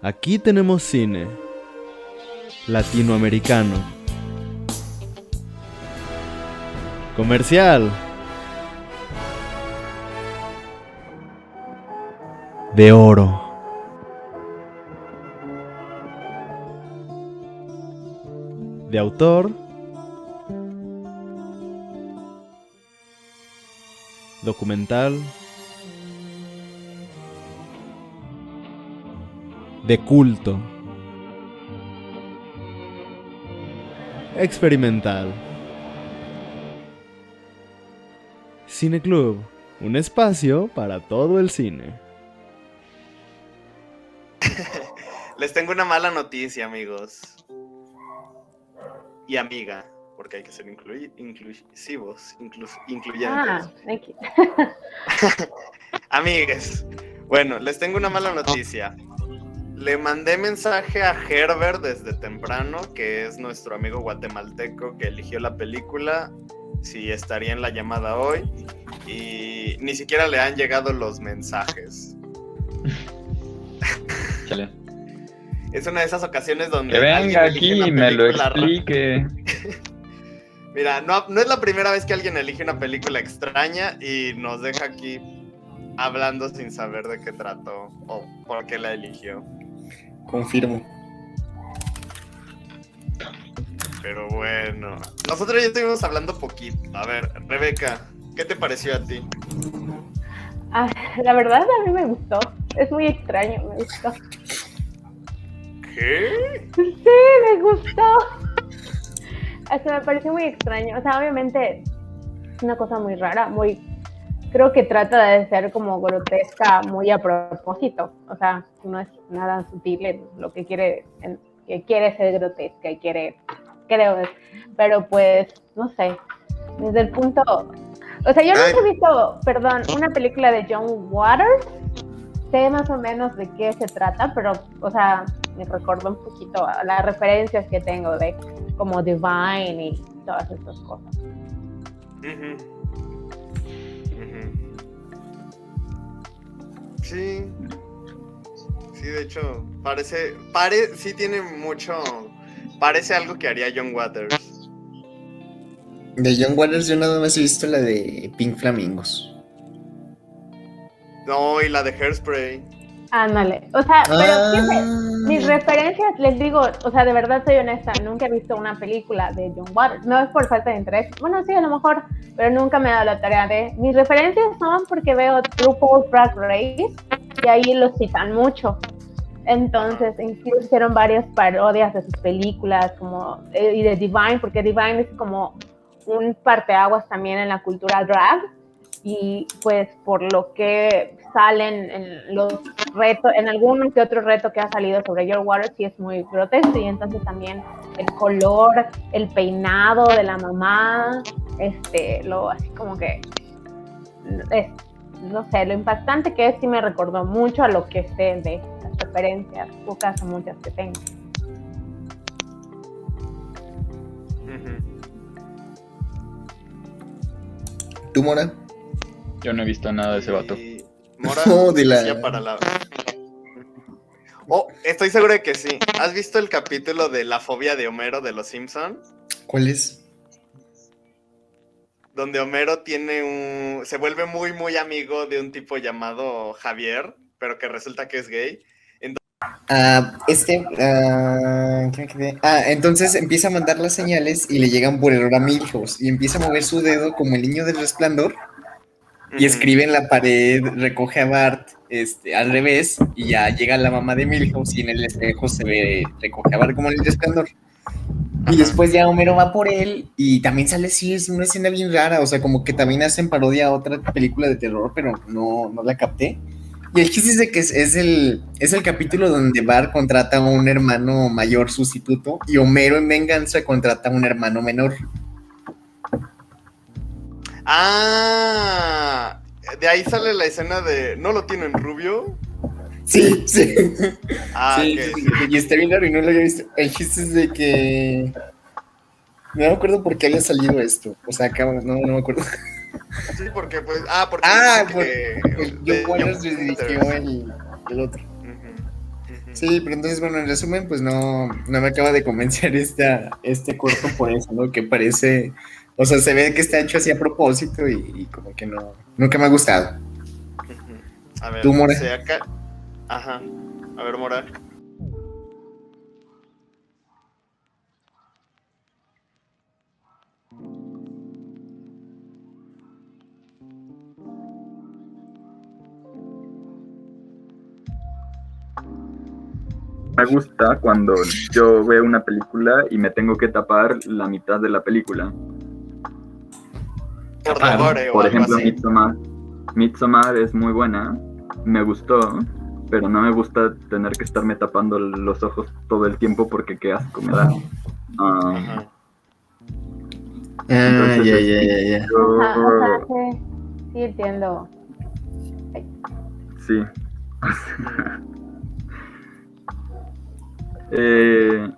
Aquí tenemos cine latinoamericano. Comercial. De oro. De autor. Documental. De culto. Experimental. Cineclub, un espacio para todo el cine. Les tengo una mala noticia, amigos. Y amiga, porque hay que ser inclusivos, incluyentes. Thank you. Amigues, bueno, les tengo una mala noticia. Le mandé mensaje a Herbert desde temprano, que es nuestro amigo guatemalteco que eligió la película, si estaría en la llamada hoy, y ni siquiera le han llegado los mensajes. Chale. Es una de esas ocasiones donde Que venga alguien elige aquí y una me lo película explique. Mira, no es la primera vez que alguien elige una película extraña y nos deja aquí hablando sin saber de qué trató o por qué la eligió. Confirmo. Pero bueno, nosotros ya estuvimos hablando poquito. A ver, Rebeca, ¿qué te pareció a ti? La verdad a mí me gustó. Es muy extraño, me gustó. ¿Qué? Sí, me gustó. Hasta me pareció muy extraño. O sea, obviamente es una cosa muy rara, creo que trata de ser como grotesca muy a propósito. O sea, no es nada sutil en lo que quiere ser grotesca y creo. Pero pues, no sé, desde el punto... O sea, yo nunca he visto, una película de John Waters. Sé más o menos de qué se trata, pero, o sea, me recordó un poquito a las referencias que tengo de como Divine y todas esas cosas. Sí, de hecho, sí tiene mucho, parece algo que haría John Waters. De John Waters yo nada más he visto la de Pink Flamingos. No, y la de Hairspray. Ándale, o sea, pero fíjate, mis referencias, les digo, o sea, de verdad soy honesta, nunca he visto una película de John Waters, no es por falta de interés, bueno, sí, a lo mejor, pero nunca me he dado la tarea de... Mis referencias son porque veo RuPaul's Drag Race y ahí los citan mucho, entonces incluso hicieron varias parodias de sus películas, como, y de Divine, porque Divine es como un parteaguas también en la cultura drag, y pues por lo que salen en los retos, en algún que otro reto que ha salido sobre George Waters, sí es muy grotesco, y entonces también el color, el peinado de la mamá, así como que no sé, lo impactante que es, sí me recordó mucho a lo que sé de las referencias, pocas o muchas que tengo. ¿Tú, Mora? Yo no he visto nada de ese vato. Mora, No, de la... decía para la... Oh, estoy seguro de que sí. ¿Has visto el capítulo de La fobia de Homero de Los Simpson? ¿Cuál es? Donde Homero se vuelve muy, muy amigo de un tipo llamado Javier, pero que resulta que es gay. Entonces empieza a mandar las señales y le llegan por error a Milhouse y empieza a mover su dedo como el niño del Resplandor y escribe en la pared, recoge a Bart al revés y ya llega la mamá de Milhouse y en el espejo se ve, recoge a Bart como en el Resplandor. Y después ya Homero va por él y también sale, sí, es una escena bien rara, o sea, como que también hacen parodia a otra película de terror, pero no la capté. Y el chiste es de que es el capítulo donde Bart contrata a un hermano mayor sustituto y Homero en venganza contrata a un hermano menor. Ah, de ahí sale la escena de ¿no lo tienen rubio? Sí. Ah, sí, okay, sí. Y está bien raro y no lo había visto. El chiste es de que no me acuerdo por qué había salido esto. O sea, no me acuerdo. Sí, porque pues... John Waters dirigió el otro. Sí, pero entonces, bueno, en resumen, pues no me acaba de convencer este corto por eso, ¿no? Que parece, o sea, se ve que está hecho así a propósito y como que no, nunca me ha gustado. A ver, ¿Tú, Mora? sí, acá. Ajá. A ver, Mora. Me gusta cuando yo veo una película y me tengo que tapar la mitad de la película. Por Ah, gore o Por algo ejemplo, así. Midsommar es muy buena, me gustó, pero no me gusta tener que estarme tapando los ojos todo el tiempo porque qué asco me da. Ajá. Entonces, ya. yo- Ajá, o sea, sí entiendo. sí. Eh,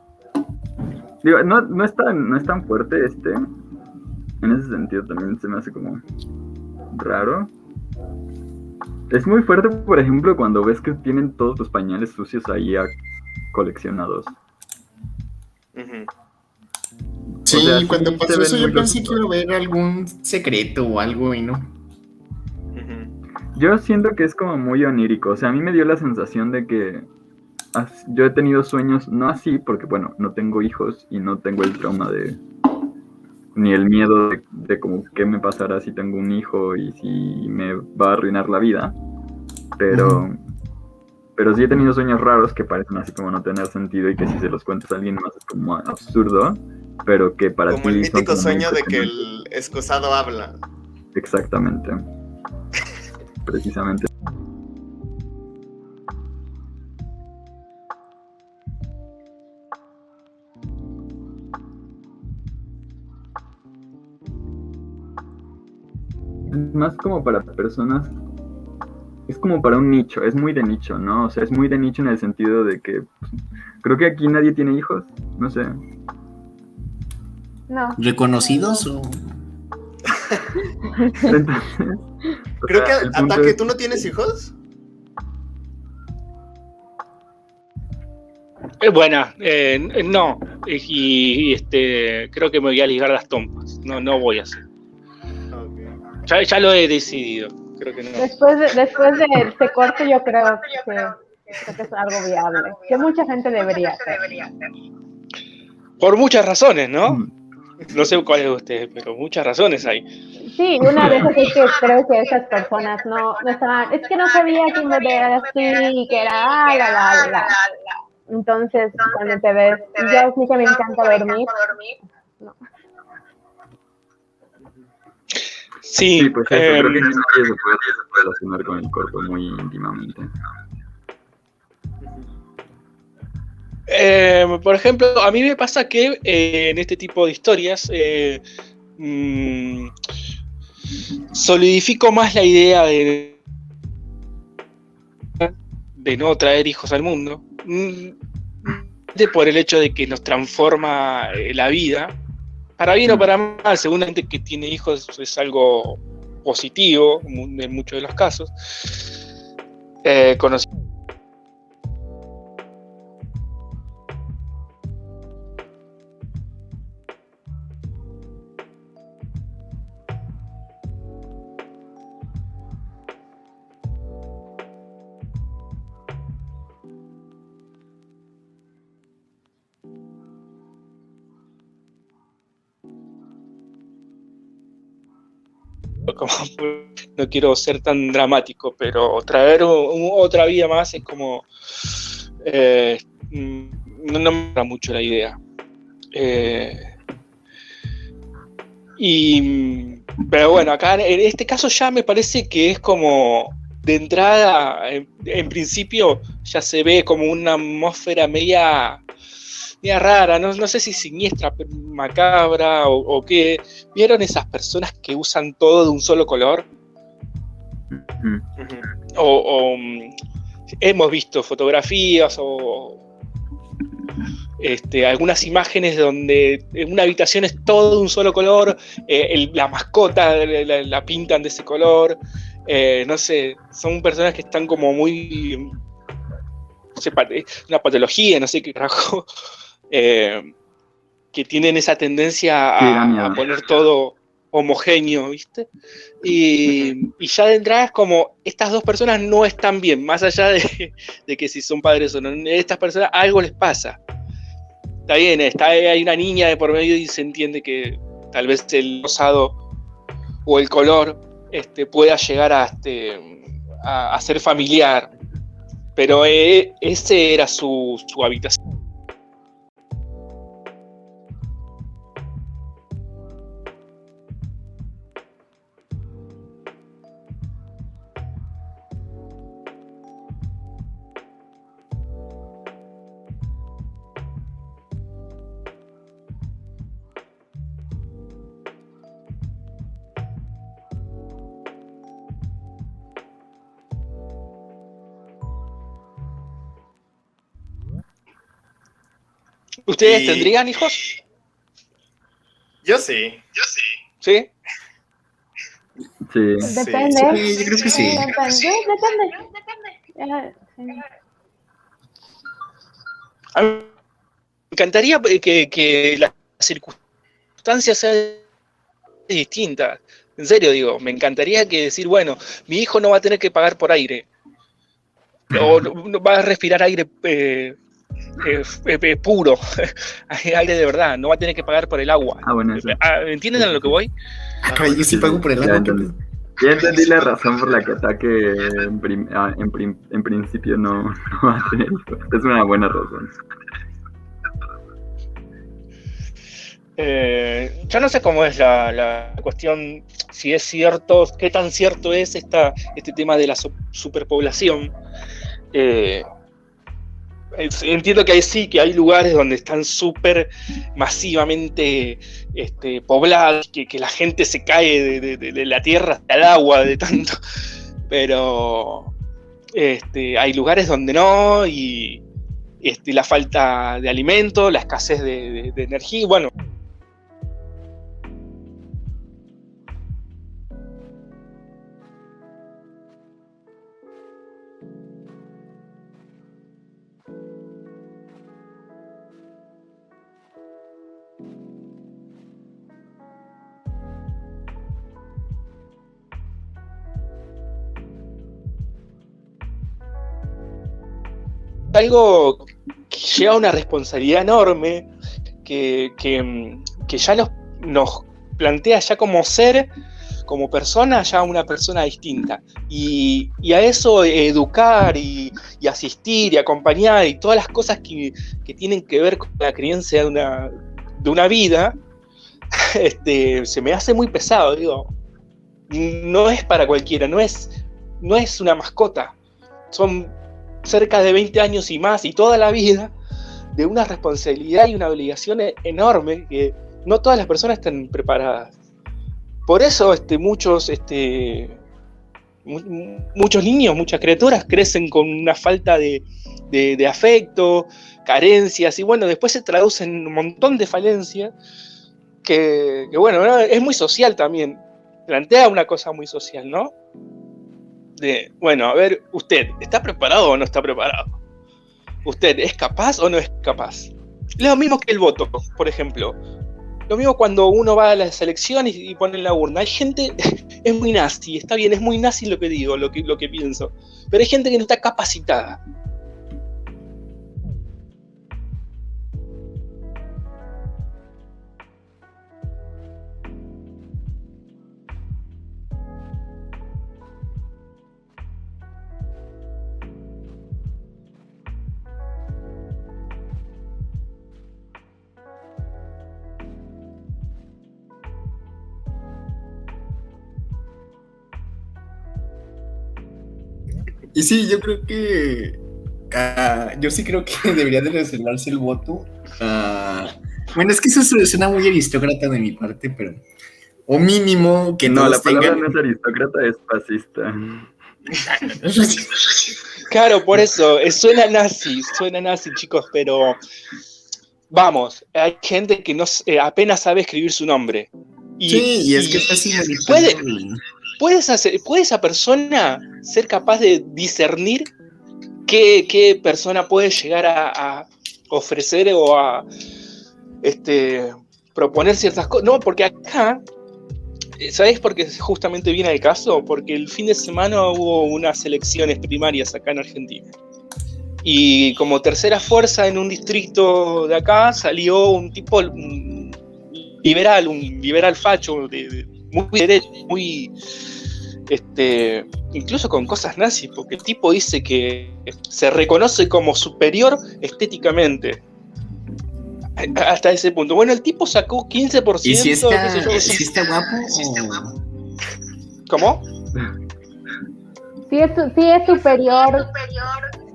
digo, no es tan fuerte este. En ese sentido también se me hace como raro. Es muy fuerte, por ejemplo, cuando ves que tienen todos los pañales sucios ahí coleccionados. Ujú. Sí, O sea, sí cuando se pasó ven eso muy yo pensé loquitos. que iba a haber algún secreto o algo y no. Ujú. Yo siento que es como muy onírico. O sea, a mí me dio la sensación de que yo he tenido sueños, no así, porque bueno, no tengo hijos y no tengo el trauma ni el miedo de como qué me pasará si tengo un hijo y si me va a arruinar la vida. Pero sí he tenido sueños raros que parecen así como no tener sentido y que si se los cuentas a alguien más es como absurdo, pero que para Como el ti son mítico como muy sueño de que impresionantes. el excusado habla. Exactamente. Precisamente. Es más como para personas, es como para un nicho, es muy de nicho, ¿no? O sea, es muy de nicho en el sentido de que pues, creo que aquí nadie tiene hijos, no sé. No. ¿Reconocidos o...? Entonces, o Creo que sea, el punto Ataque, es, ¿tú no tienes hijos? Buena, no, creo que me voy a ligar las trompas, no voy a hacer. Ok. Ya lo he decidido, creo que no. Después de este corte yo creo que es algo viable, que mucha gente debería hacer. Por muchas razones, ¿no? No sé cuáles de ustedes, pero muchas razones hay. Sí, una de esas es que creo que esas personas no estaban, es que no sabía que iba a ser así, que era la. Entonces, cuando te ves, yo sí que me encanta dormir. No. Sí, pues eso, creo que nadie se puede relacionar con el corto muy íntimamente. por ejemplo, a mí me pasa que en este tipo de historias solidifico más la idea de no traer hijos al mundo, por el hecho de que nos transforma la vida, para bien o para mal. Seguramente que tiene hijos es algo positivo en muchos de los casos. Conocí como, no quiero ser tan dramático, pero traer otra vida más es como no me gusta mucho la idea. Pero bueno, acá en este caso ya me parece que es como de entrada, en principio ya se ve como una atmósfera media rara, no sé si siniestra, macabra o qué. ¿Vieron esas personas que usan todo de un solo color? Hemos visto fotografías o algunas imágenes donde una habitación es todo de un solo color, la mascota la pintan de ese color, no sé, son personas que están como muy una patología, no sé qué carajo, que tienen esa tendencia a poner todo homogéneo, ¿viste? Y ya de entrada es como, estas dos personas no están bien, más allá de que si son padres o no, estas personas algo les pasa. Está bien, hay una niña de por medio y se entiende que tal vez el rosado o el color pueda llegar a ser familiar, pero ese era su habitación. ¿Ustedes tendrían hijos? Yo sí. ¿Sí? Sí. Depende. Sí, yo creo que sí. Depende. A mí me encantaría que las circunstancias sean distintas. En serio digo, me encantaría que decir, bueno, mi hijo no va a tener que pagar por aire. O no va a respirar aire puro, aire de verdad, no va a tener que pagar por el agua. Bueno, eso. ¿Entienden a lo que voy? Caray, yo sí pago por el agua. Ya entendí la razón por la que Ataque en principio no va a tener hijos. Es una buena razón. Yo no sé cómo es la cuestión, si es cierto, qué tan cierto es este tema de la superpoblación. Entiendo que que hay lugares donde están súper masivamente poblados, que la gente se cae de la tierra hasta el agua de tanto, pero hay lugares donde no, y la falta de alimento, la escasez de energía, bueno. Algo que lleva una responsabilidad enorme, que ya nos plantea ya como ser, como persona, ya una persona distinta. Y a eso educar y asistir y acompañar y todas las cosas que tienen que ver con la crianza de una vida, se me hace muy pesado, digo. No es para cualquiera, no es una mascota. Son cerca de 20 años y más, y toda la vida, de una responsabilidad y una obligación enorme que no todas las personas están preparadas. Por eso muchos niños, muchas criaturas crecen con una falta de afecto, carencias, y bueno, después se traduce en un montón de falencias que bueno, ¿no? Es muy social también, plantea una cosa muy social, ¿no? Bueno, a ver, ¿usted está preparado o no está preparado? ¿Usted es capaz o no es capaz? Lo mismo que el voto, por ejemplo. Lo mismo cuando uno va a las elecciones y pone en la urna. Hay gente, es muy nazi, está bien, es muy nazi lo que digo, lo que pienso. Pero hay gente que no está capacitada. Y sí, yo creo que yo sí creo que debería de reservarse el voto. Bueno, es que eso suena muy aristócrata de mi parte, pero o mínimo que no, todos la palabra tengan... no es aristócrata, es fascista. Claro, por eso, suena nazi, chicos, pero vamos, hay gente que apenas sabe escribir su nombre. Y es que es así. ¿Puede esa persona ser capaz de discernir qué persona puede llegar a ofrecer o a proponer ciertas cosas. No, porque acá, ¿sabés por qué justamente viene el caso? Porque el fin de semana hubo unas elecciones primarias acá en Argentina. Y como tercera fuerza en un distrito de acá salió un tipo liberal facho, muy derecho, muy incluso con cosas nazis, porque el tipo dice que se reconoce como superior estéticamente. Hasta ese punto. Bueno, el tipo sacó 15%. ¿Y si está, qué sé yo, si está guapo? ¿Cómo? Sí es superior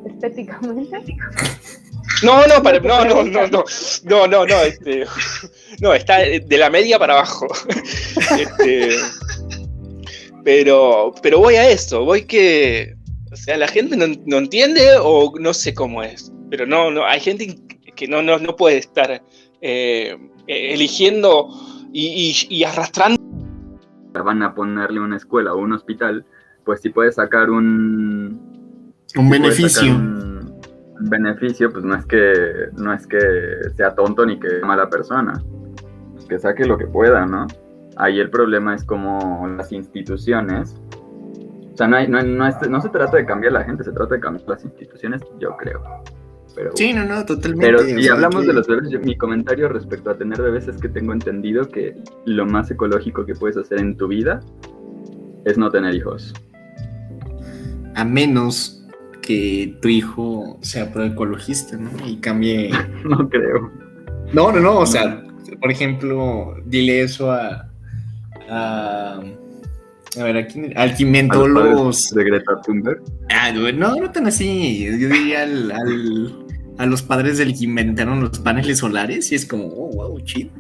estéticamente. No, no, está de la media para abajo. Pero voy a eso, que, o sea, la gente no entiende o no sé cómo es, pero no hay gente que no puede estar eligiendo y arrastrando. Van a ponerle una escuela o un hospital, pues si puedes sacar un beneficio. Un beneficio, pues no es que sea tonto ni que sea mala persona, pues que saque lo que pueda, ¿no? Ahí el problema es como las instituciones, o sea, no se trata de cambiar a la gente, se trata de cambiar las instituciones, yo creo. Pero, sí, no, totalmente. Pero si hablamos de los bebés, mi comentario respecto a tener bebés es que tengo entendido que lo más ecológico que puedes hacer en tu vida es no tener hijos. A menos que tu hijo sea proecologista, ¿no? Y cambie... No creo. No, o sea, por ejemplo, dile eso a ver, al que inventó los... ¿De Greta Thunberg? No tan así. Yo diría a los padres del que inventaron los paneles solares y es como, oh, wow, chido.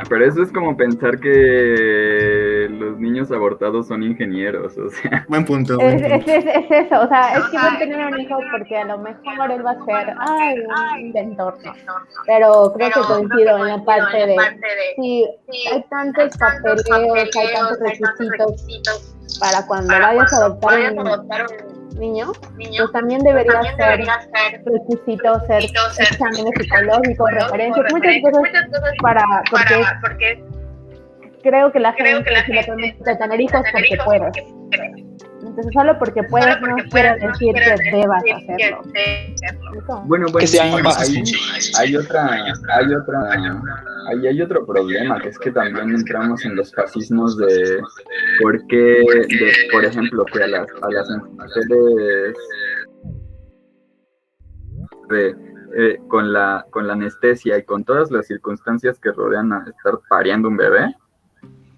Pero eso es como pensar que los niños abortados son ingenieros, o sea. Buen punto. Es eso, o sea, es que voy a tener un hijo porque a lo mejor él va a ser un inventor, ¿no? Pero creo que coincido en la parte de sí, hay tantos papeleos, hay tantos requisitos para cuando vayas a adoptar un niño, pues también debería ser requisito ser exámenes psicológicos, referencias, muchas cosas porque creo que la gente si le permite tener hijos porque puedes. Entonces solo porque puedes no quiere decir que debas hacerlo. Bueno, sí, hay otro problema, que es que también entramos en los fascismos de por qué, por ejemplo, que a las mujeres con la anestesia y con todas las circunstancias que rodean a estar pariendo un bebé,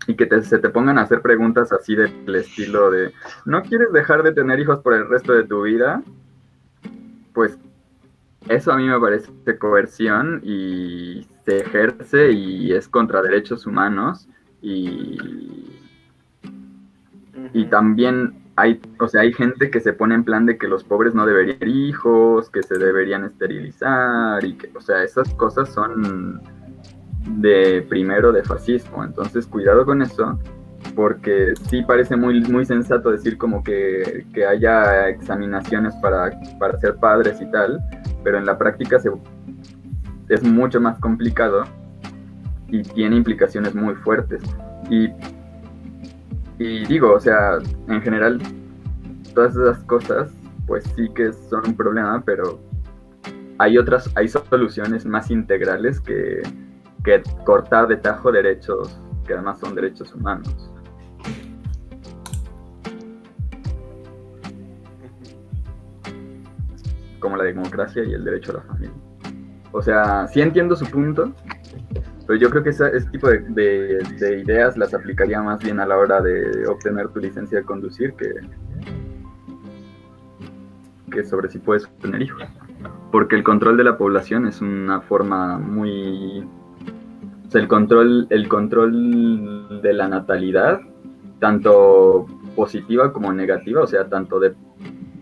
y que se te pongan a hacer preguntas así del estilo de ¿no quieres dejar de tener hijos por el resto de tu vida? Pues eso a mí me parece coerción y se ejerce y es contra derechos humanos y también hay gente que se pone en plan de que los pobres no deberían tener hijos, que se deberían esterilizar y que, o sea, esas cosas son de fascismo, entonces cuidado con eso, porque sí parece muy, muy sensato decir como que haya examinaciones para ser padres y tal, pero en la práctica es mucho más complicado y tiene implicaciones muy fuertes. Y digo, o sea, en general, todas esas cosas, pues sí que son un problema, pero hay soluciones más integrales que cortar de tajo derechos que además son derechos humanos. Como la democracia y el derecho a la familia. O sea, sí entiendo su punto, pero yo creo que ese tipo de ideas las aplicaría más bien a la hora de obtener tu licencia de conducir que sobre si puedes tener hijos. Porque el control de la población es una forma muy... O sea, el control de la natalidad, tanto positiva como negativa, o sea, tanto de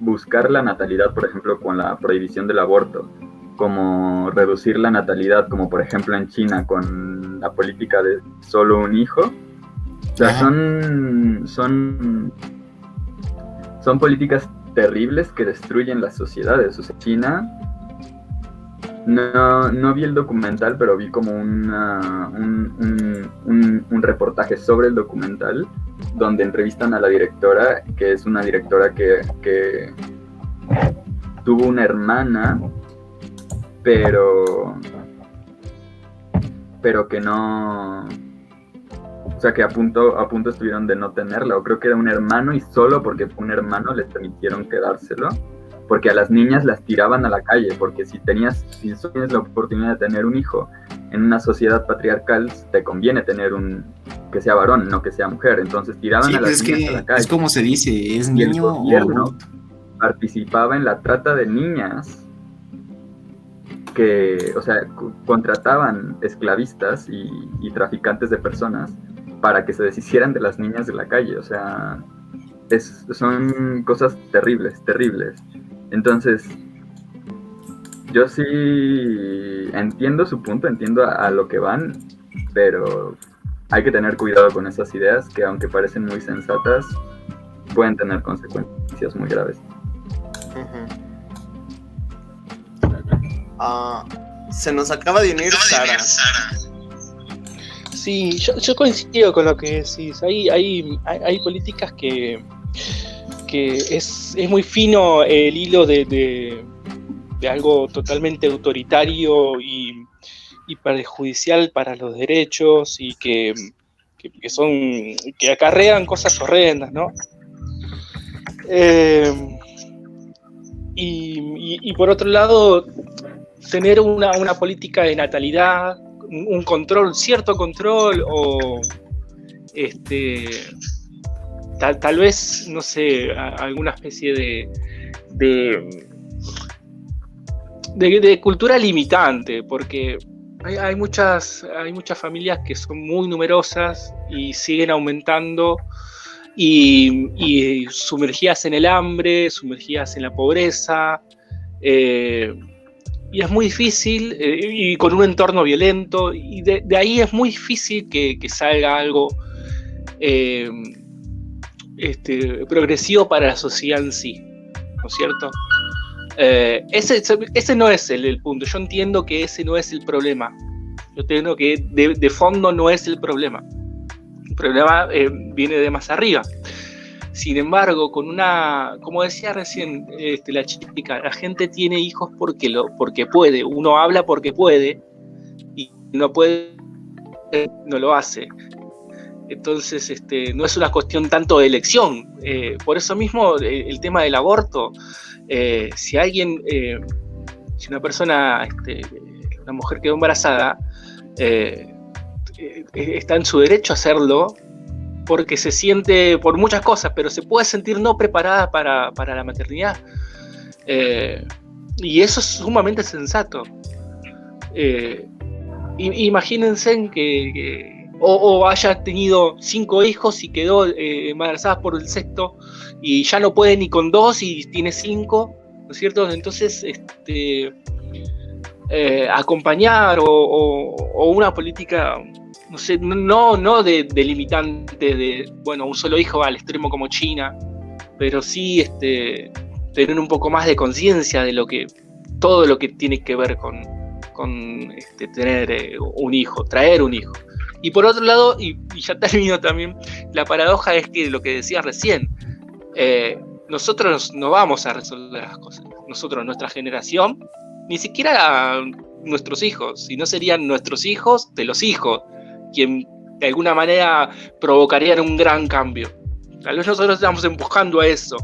buscar la natalidad, por ejemplo, con la prohibición del aborto, como reducir la natalidad, como por ejemplo en China con la política de solo un hijo. O sea, son políticas terribles que destruyen las sociedades. O sea, China, no vi el documental, pero vi como un reportaje sobre el documental donde entrevistan a la directora, que es una directora que tuvo una hermana, pero que no, o sea, que a punto estuvieron de no tenerla, o creo que era un hermano y solo porque fue un hermano les permitieron quedárselo, porque a las niñas las tiraban a la calle, porque si tienes la oportunidad de tener un hijo en una sociedad patriarcal, te conviene tener que sea varón, no que sea mujer, entonces tiraban Sí, a pues las niñas a la calle. es como se dice, es Y el niño o gobierno adulto. participaba en la trata de niñas, que, o sea, contrataban esclavistas y traficantes de personas para que se deshicieran de las niñas de la calle. O sea, son cosas terribles. Entonces, yo sí entiendo su punto, entiendo a lo que van, pero hay que tener cuidado con esas ideas que, aunque parecen muy sensatas, pueden tener consecuencias muy graves. Se nos acaba de unir Sara. Sí, yo coincido con lo que decís. Hay políticas que es muy fino el hilo de algo totalmente autoritario y perjudicial para los derechos y que acarrean cosas horrendas, ¿no? Y por otro lado, tener una política de natalidad, un control, cierto control, o tal vez, no sé, alguna especie de cultura limitante, porque hay muchas familias que son muy numerosas y siguen aumentando y sumergidas en el hambre, sumergidas en la pobreza, y es muy difícil, y con un entorno violento, y de ahí es muy difícil que salga algo progresivo para la sociedad en sí, ¿no es cierto? Ese no es el punto. Yo entiendo que ese no es el problema. Yo entiendo que de fondo no es el problema. El problema viene de más arriba. Sin embargo, como decía recién la chica, la gente tiene hijos porque puede. Uno habla porque puede y no puede, no lo hace. Entonces, no es una cuestión tanto de elección. Por eso mismo, el tema del aborto, si una persona, una mujer quedó embarazada, está en su derecho a hacerlo, porque se siente por muchas cosas, pero se puede sentir no preparada para la maternidad. Y eso es sumamente sensato. Imagínense que o haya tenido 5 hijos y quedó embarazada por el sexto y ya no puede ni con 2 y tiene 5, ¿no es cierto? Entonces, acompañar o una política, no sé, no de limitante de, bueno, un solo hijo al extremo como China, pero sí tener un poco más de conciencia de todo lo que tiene que ver con tener un hijo, traer un hijo. Y por otro lado, y ya termino también, la paradoja es que lo que decía recién, nosotros no vamos a resolver las cosas. Nosotros, nuestra generación, ni siquiera nuestros hijos, si no serían nuestros hijos de los hijos, quien de alguna manera provocarían un gran cambio. Tal vez nosotros estamos empujando a eso,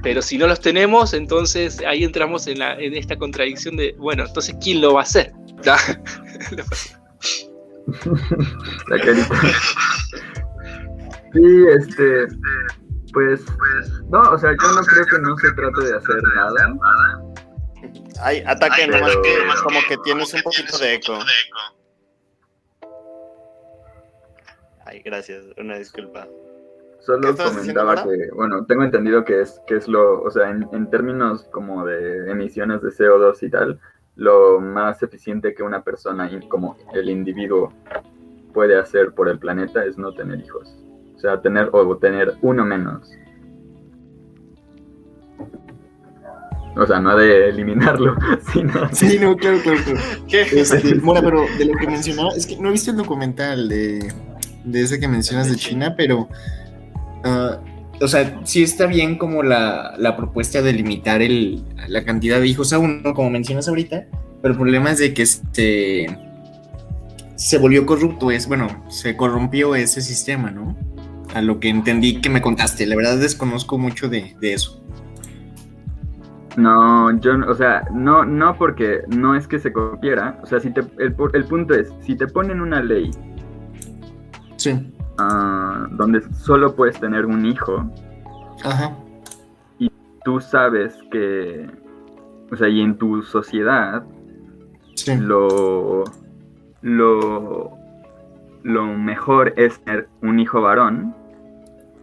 pero si no los tenemos, entonces ahí entramos en esta contradicción de, bueno, entonces ¿quién lo va a hacer? La carita. Sí, pues, no, o sea, yo no creo que no se trate de hacer nada. Ay, ataque, nomás que como que tienes un poquito de eco. Ay, gracias, una disculpa. Solo comentaba que, bueno, tengo entendido que es o sea, en términos como de emisiones de CO2 y tal, lo más eficiente que una persona, como el individuo, puede hacer por el planeta es no tener hijos. O sea, tener uno menos. O sea, no de eliminarlo, sino... Sí, no, claro. ¿Qué? Mora, pero de lo que mencionaba, es que no he visto el documental de ese que mencionas de China, pero, o sea, sí está bien como la propuesta de limitar la cantidad de hijos a uno, como mencionas ahorita, pero el problema es de que se volvió corrupto, se corrompió ese sistema, ¿no? A lo que entendí que me contaste, la verdad desconozco mucho de eso. No, o sea, no porque no es que se copiara, o sea, el punto es, si te ponen una ley Sí. Donde solo puedes tener un hijo, Ajá. y tú sabes que, o sea, y en tu sociedad, Sí. lo mejor es tener un hijo varón,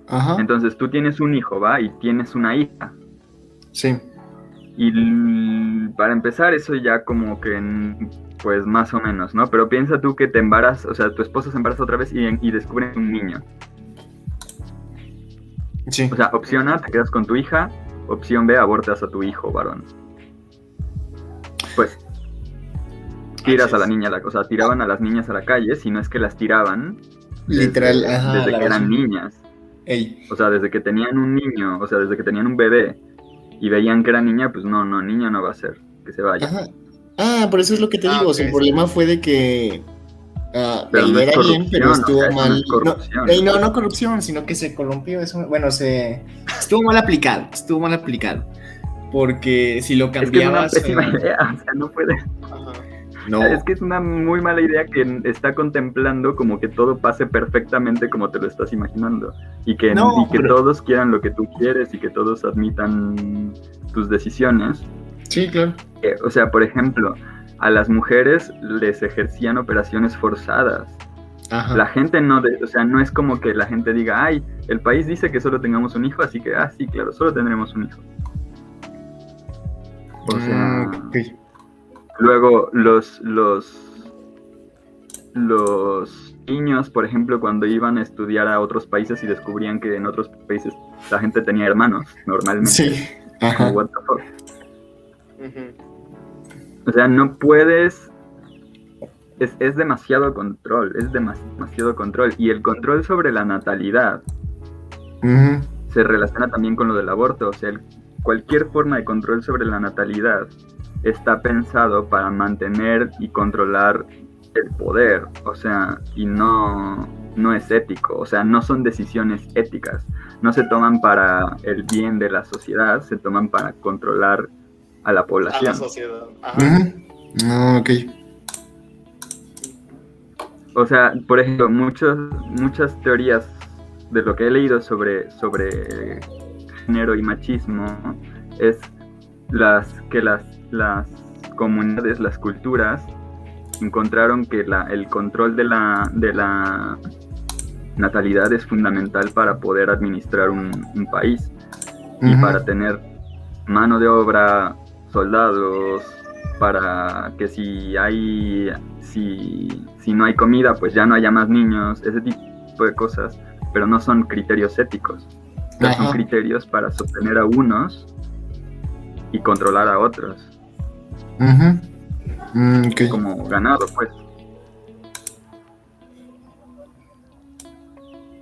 Ajá. entonces tú tienes un hijo, ¿va? Y tienes una hija. Sí. Y para empezar, eso ya como que, pues más o menos, ¿no? Pero piensa tú que te embarazas, o sea, tu esposa se embaraza otra vez y descubre un niño. Sí. O sea, opción A, te quedas con tu hija, opción B, abortas a tu hijo varón. Pues tiras a la niña, o sea, tiraban a las niñas a la calle, si no es que las tiraban Literal, desde que eran niñas. Ey. O sea, desde que tenían un niño, o sea, desde que tenían un bebé y veían que era niña, pues no, niña no va a ser, que se vaya. Ajá. Por eso es lo que te digo, o sea, el problema fue de que pero la no idea es era bien, pero estuvo o sea, mal. no es corrupción. No corrupción, sino que se corrompió eso. Bueno, estuvo mal aplicado, porque si lo cambiabas... Es que es una pésima idea, o sea, no puede. Ajá. No. Es que es una muy mala idea que está contemplando como que todo pase perfectamente como te lo estás imaginando. Y que todos quieran lo que tú quieres y que todos admitan tus decisiones. Sí, claro. O sea, por ejemplo, a las mujeres les ejercían operaciones forzadas. Ajá. La gente no es como que la gente diga, ay, el país dice que solo tengamos un hijo, así que, sí, claro, solo tendremos un hijo. O sea... Okay. Luego, los niños, por ejemplo, cuando iban a estudiar a otros países y descubrían que en otros países la gente tenía hermanos, normalmente. Sí. Ajá. Como, what the fuck. Uh-huh. O sea, no puedes... Es demasiado control, demasiado control. Y el control sobre la natalidad Uh-huh. se relaciona también con lo del aborto. O sea, cualquier forma de control sobre la natalidad está pensado para mantener y controlar el poder, o sea, y no es ético, o sea, no son decisiones éticas, no se toman para el bien de la sociedad, se toman para controlar a la población. A la sociedad. Ajá. Uh-huh. Ok. O sea, por ejemplo, muchas teorías de lo que he leído sobre género y machismo es que las comunidades, las culturas, encontraron que el control de la natalidad es fundamental para poder administrar un país. Uh-huh. Y para tener mano de obra, soldados, para que si no hay comida, pues ya no haya más niños, ese tipo de cosas, pero no son criterios éticos, son criterios para sostener a unos y controlar a otros. Uh-huh. Okay. Como ganado, pues.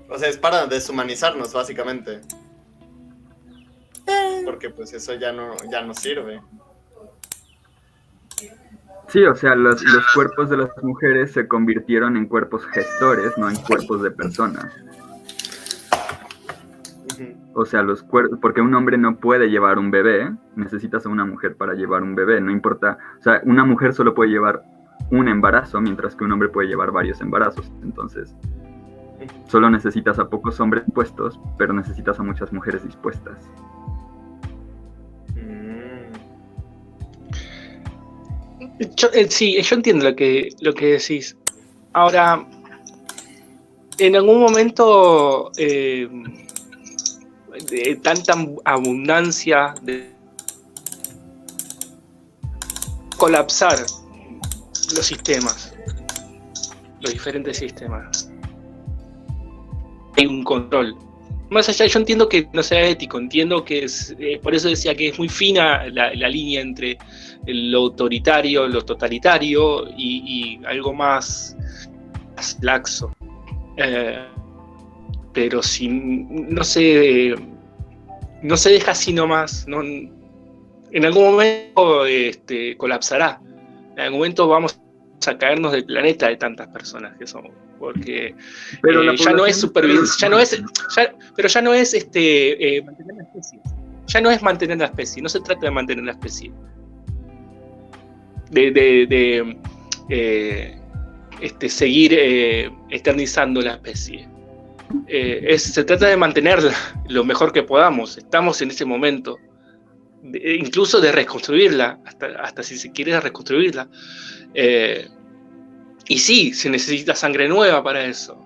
O sea, es para deshumanizarnos, básicamente. Porque pues eso ya no sirve. Sí, o sea, los cuerpos de las mujeres se convirtieron en cuerpos gestores, no en cuerpos de personas. O sea, porque un hombre no puede llevar un bebé, necesitas a una mujer para llevar un bebé, no importa, o sea, una mujer solo puede llevar un embarazo, mientras que un hombre puede llevar varios embarazos, entonces solo necesitas a pocos hombres dispuestos, pero necesitas a muchas mujeres dispuestas. Sí, yo entiendo lo que decís. Ahora, en algún momento de tanta abundancia, de colapsar los sistemas, los diferentes sistemas, hay un control más allá, yo entiendo que no sea ético, entiendo que es, por eso decía que es muy fina la línea entre lo autoritario, lo totalitario y algo más laxo. Pero si no se deja así nomás, no, en algún momento colapsará. En algún momento vamos a caernos del planeta de tantas personas que somos, porque Pero ya no es supervivencia, pero ya no es mantener la especie. Ya no es mantener la especie, no se trata de mantener la especie. Seguir eternizando la especie. Se trata de mantenerla lo mejor que podamos. Estamos en ese momento, incluso de reconstruirla, hasta si se quiere reconstruirla. Y sí, se necesita sangre nueva para eso.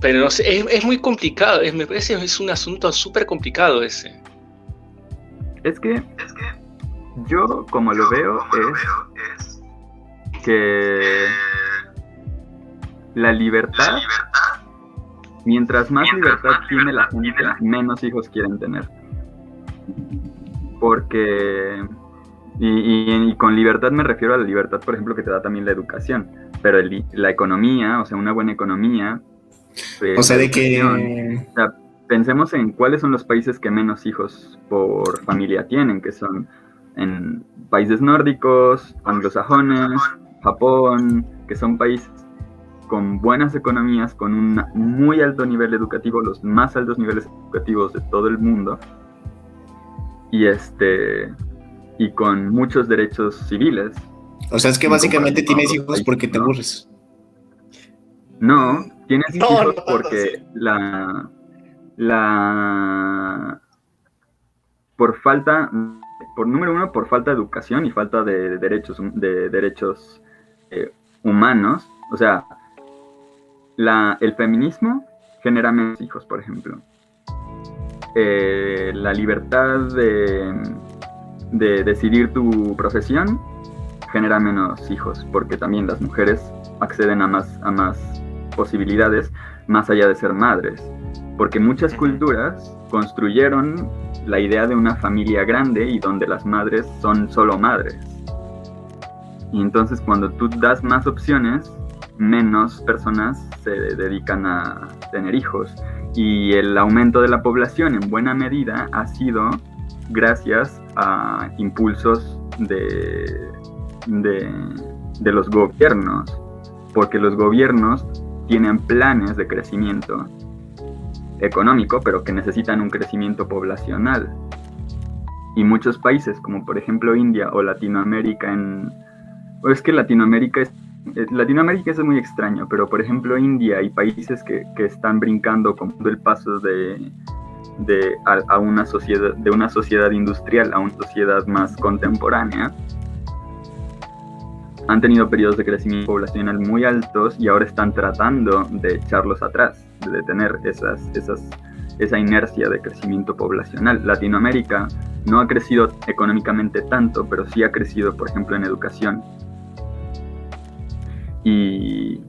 Pero no sé, es muy complicado. Me parece que es un asunto súper complicado ese. Es que yo, como lo veo, es que la libertad, mientras más libertad tiene la gente, menos hijos quieren tener. Porque, y con libertad me refiero a la libertad, por ejemplo, que te da también la educación, pero la economía, o sea, una buena economía. O sea, de que... O sea, pensemos en cuáles son los países que menos hijos por familia tienen, que son en países nórdicos, anglosajones, Japón, que son países con buenas economías, con un muy alto nivel educativo, los más altos niveles educativos de todo el mundo, y con muchos derechos civiles. O sea, es que básicamente tienes hijos porque te aburres. No, tienes hijos porque sí. número uno, por falta de educación y falta de derechos humanos. O sea, el feminismo genera menos hijos, por ejemplo. La libertad de decidir tu profesión genera menos hijos, porque también las mujeres acceden a más posibilidades más allá de ser madres, porque muchas culturas construyeron la idea de una familia grande y donde las madres son solo madres. Y entonces cuando tú das más opciones, menos personas se dedican a tener hijos. Y el aumento de la población en buena medida ha sido gracias a impulsos de los gobiernos, porque los gobiernos tienen planes de crecimiento económico, pero que necesitan un crecimiento poblacional. Y muchos países, como por ejemplo India o Latinoamérica, es que Latinoamérica es muy extraño, pero por ejemplo India y países que están brincando como el paso de una sociedad industrial a una sociedad más contemporánea, han tenido periodos de crecimiento poblacional muy altos y ahora están tratando de echarlos atrás, de detener esa inercia de crecimiento poblacional. Latinoamérica no ha crecido económicamente tanto, pero sí ha crecido, por ejemplo, en educación. Y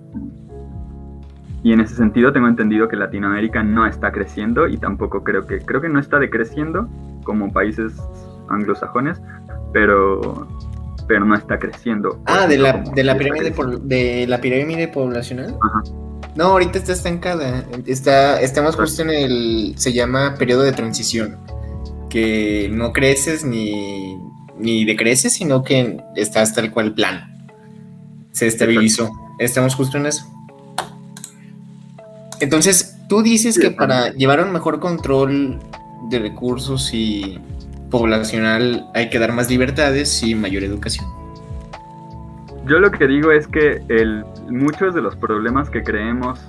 en ese sentido tengo entendido que Latinoamérica no está creciendo y tampoco creo que no está decreciendo como países anglosajones, pero no está creciendo. De la pirámide poblacional. Ajá. No, ahorita está estancada. Estamos justo se llama periodo de transición, que no creces ni decreces, sino que estás tal cual plano. Se estabilizó. Exacto. Estamos justo en eso. Entonces, tú dices que para llevar un mejor control de recursos y poblacional hay que dar más libertades y mayor educación. Yo lo que digo es que muchos de los problemas que creemos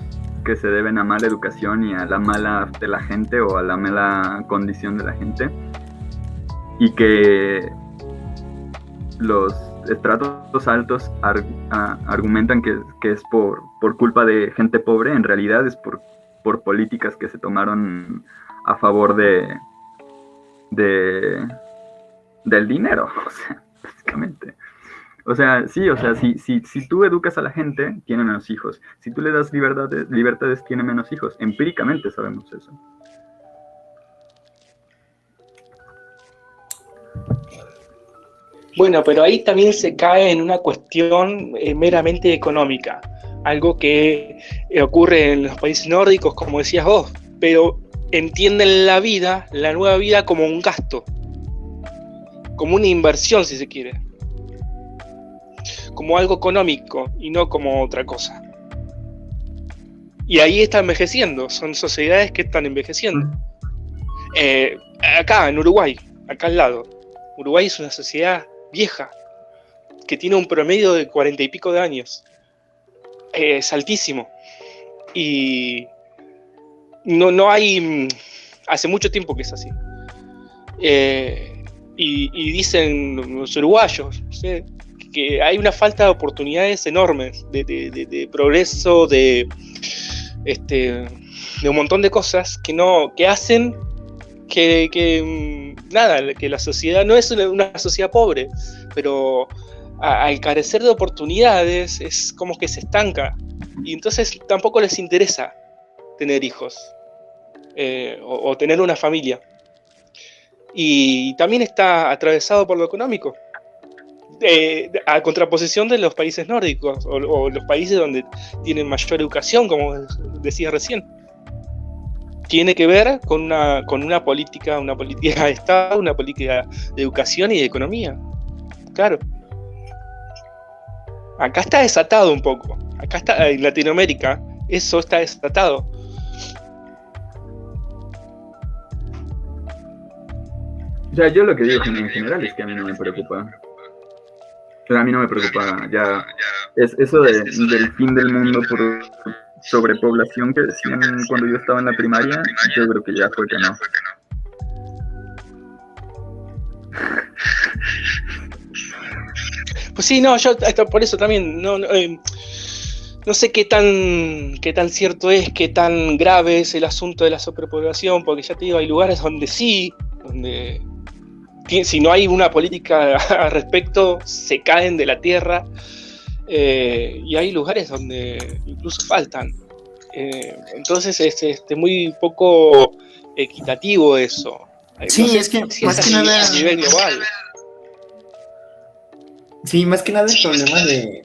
que se deben a mala educación y a la mala de la gente o a la mala condición de la gente, y que los estratos altos argumentan que es por culpa de gente pobre, en realidad es por políticas que se tomaron a favor del dinero, o sea, básicamente. O sea, sí, o sea, si tú educas a la gente, tiene menos hijos. Si tú le das libertades, tiene menos hijos. Empíricamente sabemos eso. Bueno, pero ahí también se cae en una cuestión meramente económica, algo que ocurre en los países nórdicos, como decías vos, pero entienden la vida, la nueva vida, como un gasto, como una inversión, si se quiere, como algo económico y no como otra cosa. Y ahí está envejeciendo, son sociedades que están envejeciendo. Acá en Uruguay, acá al lado, Uruguay es una sociedad vieja, que tiene un promedio de 40 y pico de años. Es altísimo. Y no hay... Hace mucho tiempo que es así. Y dicen los uruguayos, ¿sí?, que hay una falta de oportunidades enormes, de progreso, de un montón de cosas que hacen que la sociedad no es una sociedad pobre, pero al carecer de oportunidades es como que se estanca, y entonces tampoco les interesa tener hijos o tener una familia. Y también está atravesado por lo económico, a contraposición de los países nórdicos o los países donde tienen mayor educación, como decía recién. Tiene que ver con una política de Estado, una política de educación y de economía. Claro. Acá está desatado un poco. Acá está, en Latinoamérica, eso está desatado. O sea, yo lo que digo en general es que a mí no me preocupa. O sea, a mí no me preocupa ya. Es eso del fin del mundo por sobrepoblación que decían cuando yo estaba en la primaria, yo creo que ya fue que no. Pues sí, no, yo por eso también no sé qué tan cierto es, qué tan grave es el asunto de la sobrepoblación, porque ya te digo, hay lugares donde sí, donde si no hay una política al respecto, se caen de la tierra. Y hay lugares donde incluso faltan. Entonces es muy poco equitativo eso. Sí, No sé es que si más es que así nada... a nivel global. Sí, más que nada el problema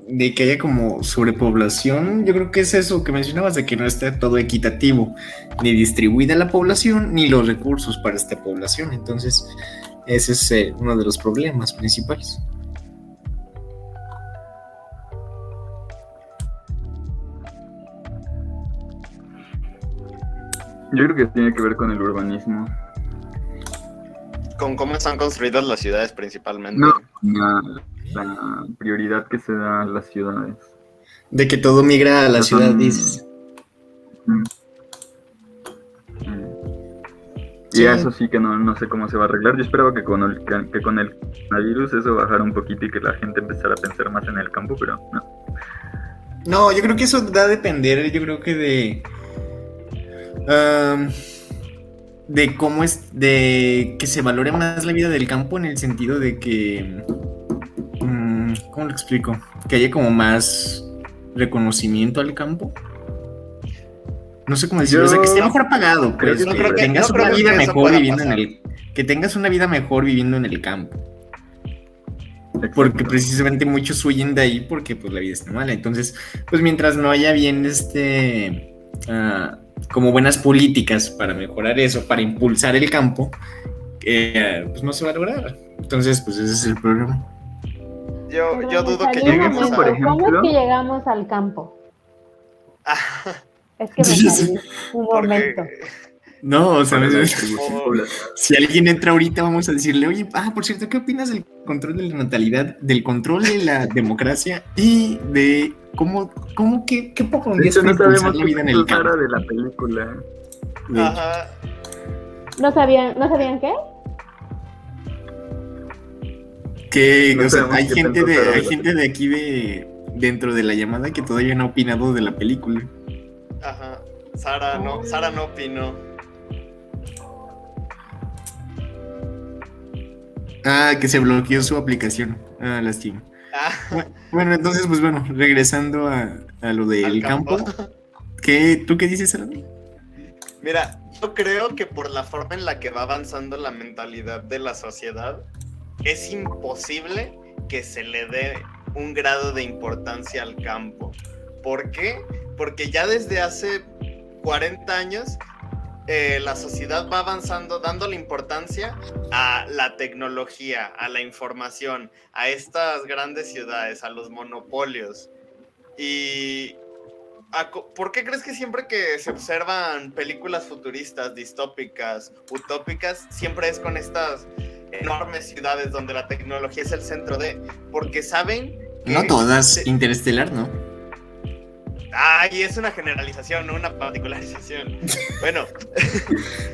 de que haya como sobrepoblación, yo creo que es eso que mencionabas, de que no está todo equitativo, ni distribuida la población, ni los recursos para esta población. Entonces, ese es uno de los problemas principales. Yo creo que tiene que ver con el urbanismo. Con cómo están construidas las ciudades principalmente. No, la prioridad que se da a las ciudades. De que todo migra a la Son- ciudad, dices. Mm. Y Sí. eso sí que no sé cómo se va a arreglar. Yo esperaba que con el coronavirus eso bajara un poquito y que la gente empezara a pensar más en el campo, pero no. No, yo creo que eso va a depender, yo creo que de cómo es, de que se valore más la vida del campo en el sentido de que, ¿cómo lo explico? Que haya como más reconocimiento al campo. No sé cómo decirlo, o sea, que esté mejor pagado, creo pues, que no que creo que- tengas no una creo vida que eso mejor pueda viviendo pasar. que tengas una vida mejor viviendo en el campo. Porque precisamente muchos huyen de ahí porque pues la vida está mala. Entonces, pues mientras no haya bien como buenas políticas para mejorar eso, para impulsar el campo, pues no se va a lograr. Entonces, pues ese es el problema. Yo dudo que Salí un lleguemos momento, por a... ejemplo. ¿cómo es que llegamos al campo? Es que me Sí, salí un momento. Porque... No, o sea, Para la no- distribución Oh. poblacional. si alguien entra ahorita vamos a decirle, oye, por cierto, ¿qué opinas del control de la natalidad, del control de la democracia y de qué De pondrías hecho, para no sabemos impulsar la qué vida en el pensó campo? Sara de la película. Ajá. ¿No sabían qué? Que, No o sea, sabemos hay qué gente pensó Sara de la gente de aquí dentro de la llamada que todavía no ha opinado de la película. Ajá. Sara no opinó. Ah, que se bloqueó su aplicación. Ah, lástima. Ah, Bueno, entonces, pues bueno, regresando a lo del al campo. campo. ¿Tú qué dices, Alan? Mira, yo creo que por la forma en la que va avanzando la mentalidad de la sociedad, es imposible que se le dé un grado de importancia al campo. ¿Por qué? Porque ya desde hace 40 años la sociedad va avanzando dándole importancia a la tecnología, a la información, a estas grandes ciudades, a los monopolios. Y ¿por qué crees que siempre que se observan películas futuristas, distópicas, utópicas, siempre es con estas enormes ciudades donde la tecnología es el centro de? Porque saben que... No todas, Interestelar, ¿no? Ay, es una generalización, no una particularización. Bueno.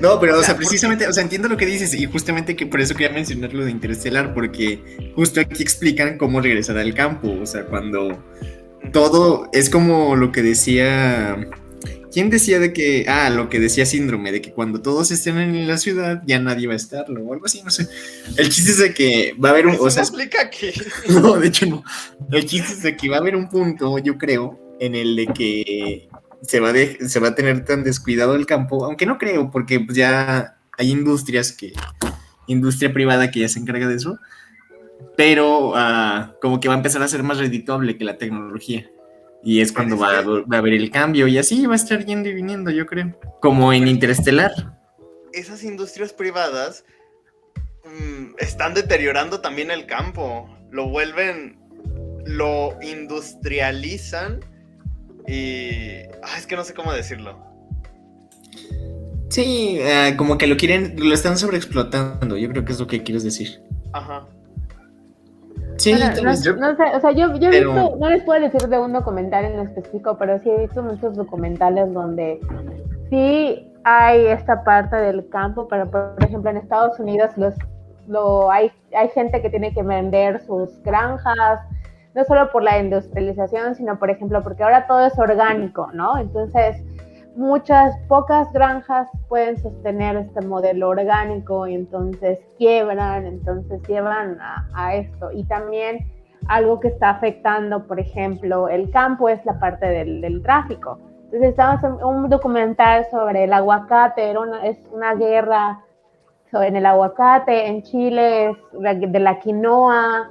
No, pero, o sea, porque... precisamente, o sea, entiendo lo que dices y justamente que por eso quería mencionar lo de Interestelar, porque justo aquí explican cómo regresar al campo, o sea, cuando todo es como lo que decía... ¿Quién decía de que... lo que decía Síndrome, de que cuando todos estén en la ciudad ya nadie va a estarlo, o algo así, no sé. El chiste es de que va a haber un... Eso o sea, no explica aquí. no, de hecho no. El chiste es de que va a haber un punto, yo creo, en el de que se va a tener tan descuidado el campo, aunque no creo, porque pues ya hay industria privada que ya se encarga de eso, pero como que va a empezar a ser más redituable que la tecnología. Y es cuando va a haber el cambio, y así va a estar yendo y viniendo, yo creo. Como en Interestelar. Esas industrias privadas están deteriorando también el campo. Lo industrializan y... es que no sé cómo decirlo. Sí, como que lo están sobreexplotando, yo creo que es lo que quieres decir. Ajá. Sí, Bueno, tal no, vez. no sé, o sea, yo he pero... visto, no les puedo decir de un documental en específico, pero sí he visto muchos documentales donde sí hay esta parte del campo, pero por ejemplo en Estados Unidos hay gente que tiene que vender sus granjas, no solo por la industrialización, sino por ejemplo porque ahora todo es orgánico, ¿no? Entonces pocas granjas pueden sostener este modelo orgánico y entonces quiebran, entonces llevan a esto. Y también algo que está afectando, por ejemplo, el campo es la parte del tráfico. Entonces estamos en un documental sobre el aguacate, es una guerra en el aguacate, en Chile es de la quinoa,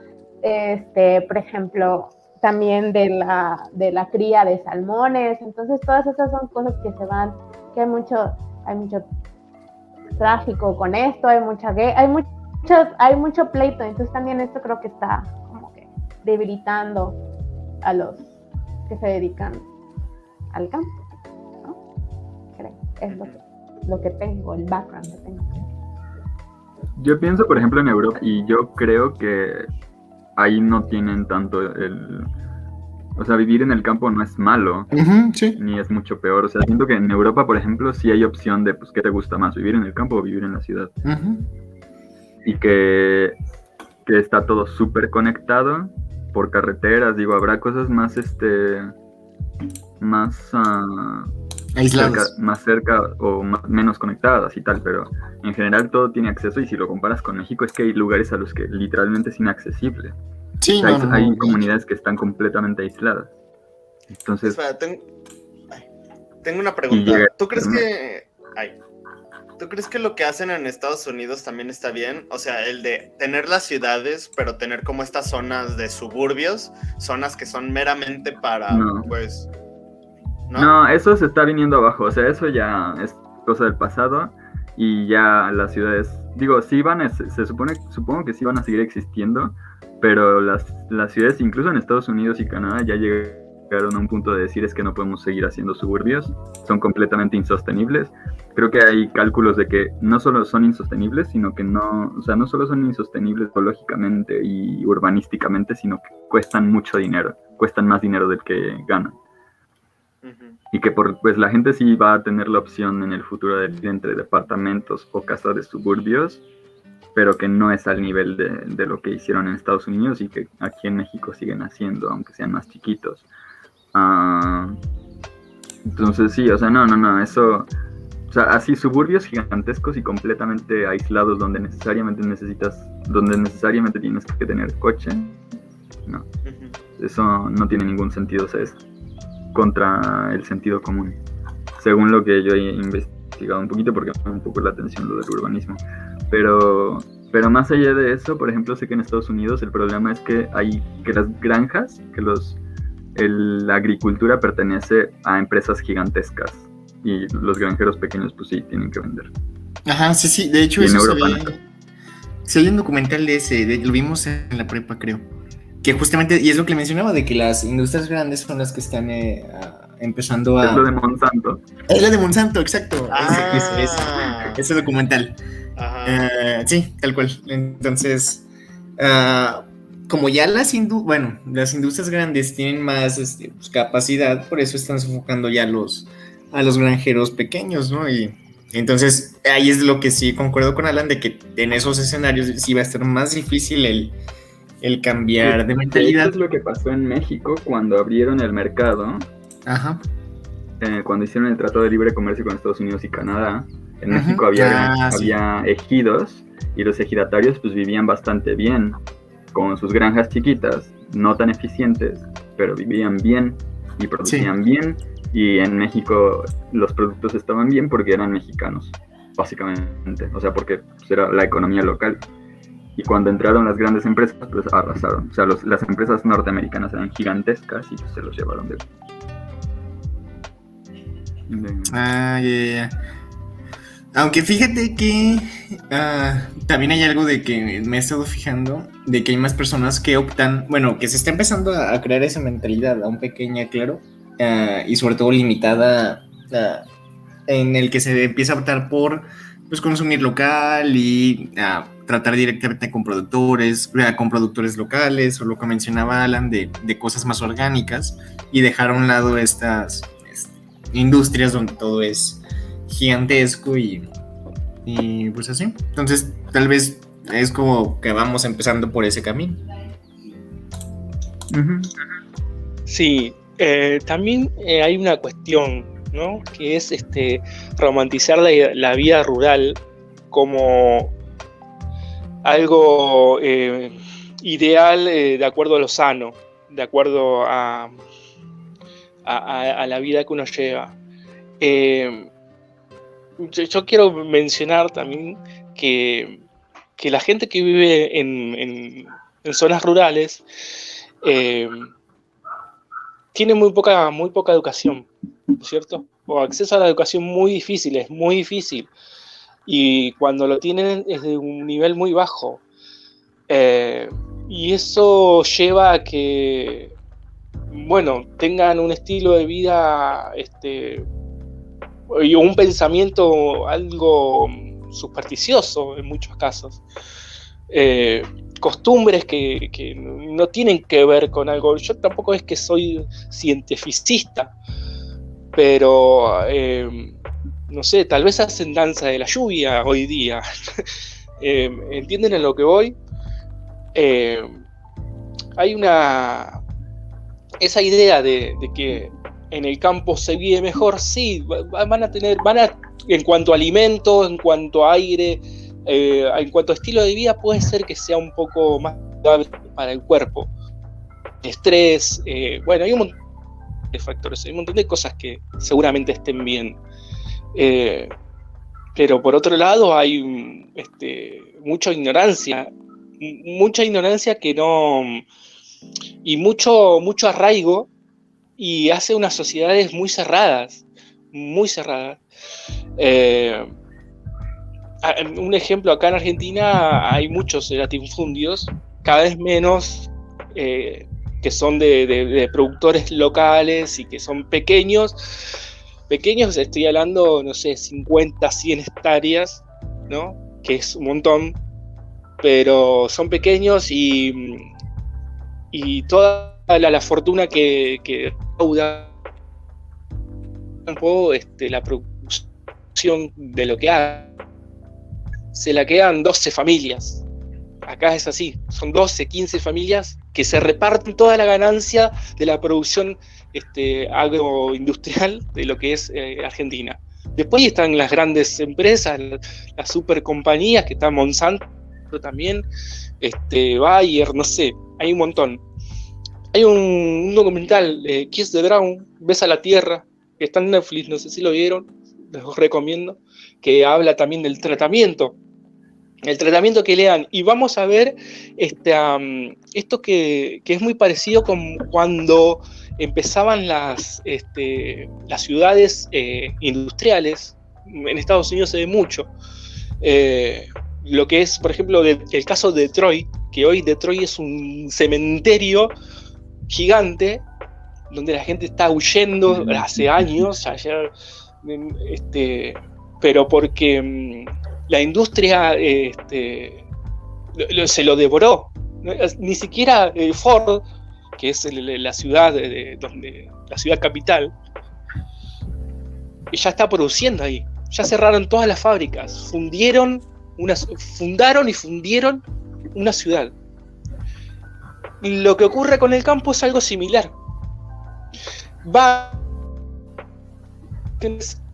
por ejemplo, también de la cría de salmones. Entonces todas esas son cosas que se van, que hay mucho tráfico con esto, hay mucho pleito. Entonces también esto creo que está como que debilitando a los que se dedican al campo, ¿no? Creo, es lo que tengo, el background que tengo. Yo pienso, por ejemplo, en Europa, y yo creo que ahí no tienen tanto o sea, vivir en el campo no es malo, sí. ni es mucho peor. O sea, siento que en Europa, por ejemplo, sí hay opción de, pues, ¿qué te gusta más? ¿Vivir en el campo o vivir en la ciudad? Y que está todo súper conectado por carreteras. Digo, habrá cosas más, aisladas. más cerca o menos conectadas y tal, pero en general todo tiene acceso, y si lo comparas con México es que hay lugares a los que literalmente es inaccesible. Sí, o sea, hay comunidades que están completamente aisladas. Entonces... Espera, tengo una pregunta. ¿Tú crees que lo que hacen en Estados Unidos también está bien? O sea, el de tener las ciudades, pero tener como estas zonas de suburbios, zonas que son meramente para, pues... No, eso se está viniendo abajo, o sea, eso ya es cosa del pasado, y ya las ciudades, digo, sí supongo que sí van a seguir existiendo, pero las ciudades, incluso en Estados Unidos y Canadá, ya llegaron a un punto de decir es que no podemos seguir haciendo suburbios, son completamente insostenibles. Creo que hay cálculos de que no solo son insostenibles, sino que no solo son insostenibles ecológicamente y urbanísticamente, sino que cuestan mucho dinero, cuestan más dinero del que ganan. Y que pues la gente sí va a tener la opción en el futuro de vivir entre departamentos o casas de suburbios, pero que no es al nivel de lo que hicieron en Estados Unidos y que aquí en México siguen haciendo, aunque sean más chiquitos. Entonces sí, o sea, no, eso... O sea, así suburbios gigantescos y completamente aislados donde necesariamente tienes que tener coche, No, eso no tiene ningún sentido, o sea, es contra el sentido común, según lo que yo he investigado un poquito, porque me llama un poco la atención lo del urbanismo. Pero más allá de eso, por ejemplo, sé que en Estados Unidos el problema es que las granjas, la agricultura pertenece a empresas gigantescas y los granjeros pequeños pues sí tienen que vender. Ajá, sí, de hecho Y en eso Europa, se ve un documental de ese, lo vimos en la prepa, creo, que justamente, y es lo que le mencionaba, de que las industrias grandes son las que están empezando a... Es lo de Monsanto. Es lo de Monsanto, exacto, Ah. ese documental. Ajá. Sí, tal cual. Entonces, como ya las industrias grandes tienen más pues, capacidad, por eso están sofocando ya a los granjeros pequeños, ¿no? Y entonces ahí es lo que sí concuerdo con Alan, de que en esos escenarios sí va a estar más difícil el cambiar de mentalidad. Esto es lo que pasó en México cuando abrieron el mercado. Ajá. Cuando hicieron el Tratado de Libre Comercio con Estados Unidos y Canadá. En México había ejidos, y los ejidatarios pues vivían bastante bien, con sus granjas chiquitas, no tan eficientes, pero vivían bien y producían bien, y en México los productos estaban bien porque eran mexicanos, básicamente, o sea, porque pues, era la economía local. Y cuando entraron las grandes empresas, pues arrasaron. O sea, las empresas norteamericanas eran gigantescas y pues, se los llevaron de... Ya. Aunque fíjate que también hay algo de que me he estado fijando, de que hay más personas que optan, bueno, que se está empezando a crear esa mentalidad, aún pequeña, claro, y sobre todo limitada, en el que se empieza a optar por pues consumir local y tratar directamente con productores locales, o lo que mencionaba Alan de cosas más orgánicas, y dejar a un lado estas industrias donde todo es gigantesco y pues así. Entonces tal vez es como que vamos empezando por ese camino. Sí, también hay una cuestión, ¿no? Que es romantizar la vida rural como algo ideal, de acuerdo a lo sano, de acuerdo a la vida que uno lleva. Yo quiero mencionar también que la gente que vive en zonas rurales tiene muy poca educación, ¿cierto? O acceso a la educación muy difícil, es muy difícil. Y cuando lo tienen es de un nivel muy bajo. Y eso lleva a que, bueno, tengan un estilo de vida y un pensamiento algo supersticioso en muchos casos. Costumbres que no tienen que ver con algo. Yo tampoco es que soy cientificista, pero no sé, tal vez hacen danza de la lluvia hoy día. ¿Entienden a lo que voy? Hay esa idea de que en el campo se vive mejor. Sí, van a en cuanto a alimentos, en cuanto a aire, en cuanto a estilo de vida, puede ser que sea un poco más saludable para el cuerpo. Estrés, bueno, hay un montón de factores, hay un montón de cosas que seguramente estén bien. Pero por otro lado hay mucha ignorancia que no, y mucho arraigo, y hace unas sociedades muy cerradas. Un ejemplo, acá en Argentina hay muchos latifundios, cada vez menos, que son de productores locales y que son pequeños, estoy hablando, no sé, 50, 100 hectáreas, ¿no? Que es un montón, pero son pequeños y toda la fortuna que recauda la producción de lo que haga, se la quedan 12 familias. Acá es así, son 12, 15 familias que se reparten toda la ganancia de la producción agroindustrial de lo que es Argentina. Después están las grandes empresas, las supercompañías, que está Monsanto también, Bayer, no sé, hay un montón. Hay un documental, Kiss the Ground, Besa la Tierra, que está en Netflix, no sé si lo vieron, les recomiendo, que habla también del tratamiento, el tratamiento que le dan. Y vamos a ver esto que es muy parecido con cuando empezaban las ciudades industriales. En Estados Unidos se ve mucho. Lo que es, por ejemplo, el caso de Detroit, que hoy Detroit es un cementerio gigante donde la gente está huyendo hace años, ayer, pero porque la industria se lo devoró. Ni siquiera Ford, que es la ciudad la ciudad capital, ya está produciendo ahí. Ya cerraron todas las fábricas, fundaron y fundieron una ciudad. Y lo que ocurre con el campo es algo similar.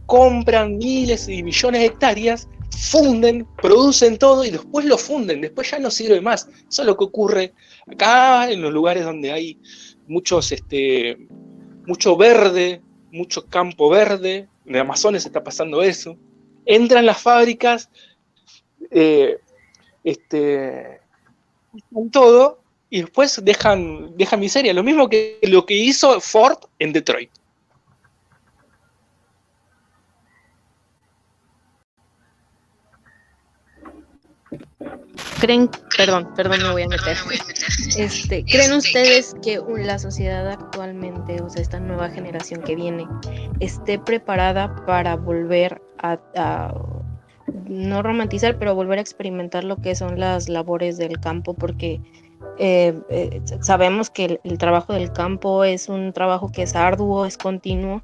Compran miles y millones de hectáreas, funden, producen todo y después lo funden, después ya no sirve más. Eso es lo que ocurre acá en los lugares donde hay mucho verde, mucho campo verde. En el Amazonas está pasando eso. Entran las fábricas, con todo, y después dejan miseria. Lo mismo que lo que hizo Ford en Detroit. Perdón, me voy a meter. ¿Creen ustedes que la sociedad actualmente, o sea, esta nueva generación que viene, esté preparada para volver a no romantizar, pero volver a experimentar lo que son las labores del campo? Porque sabemos que el trabajo del campo es un trabajo que es arduo, es continuo,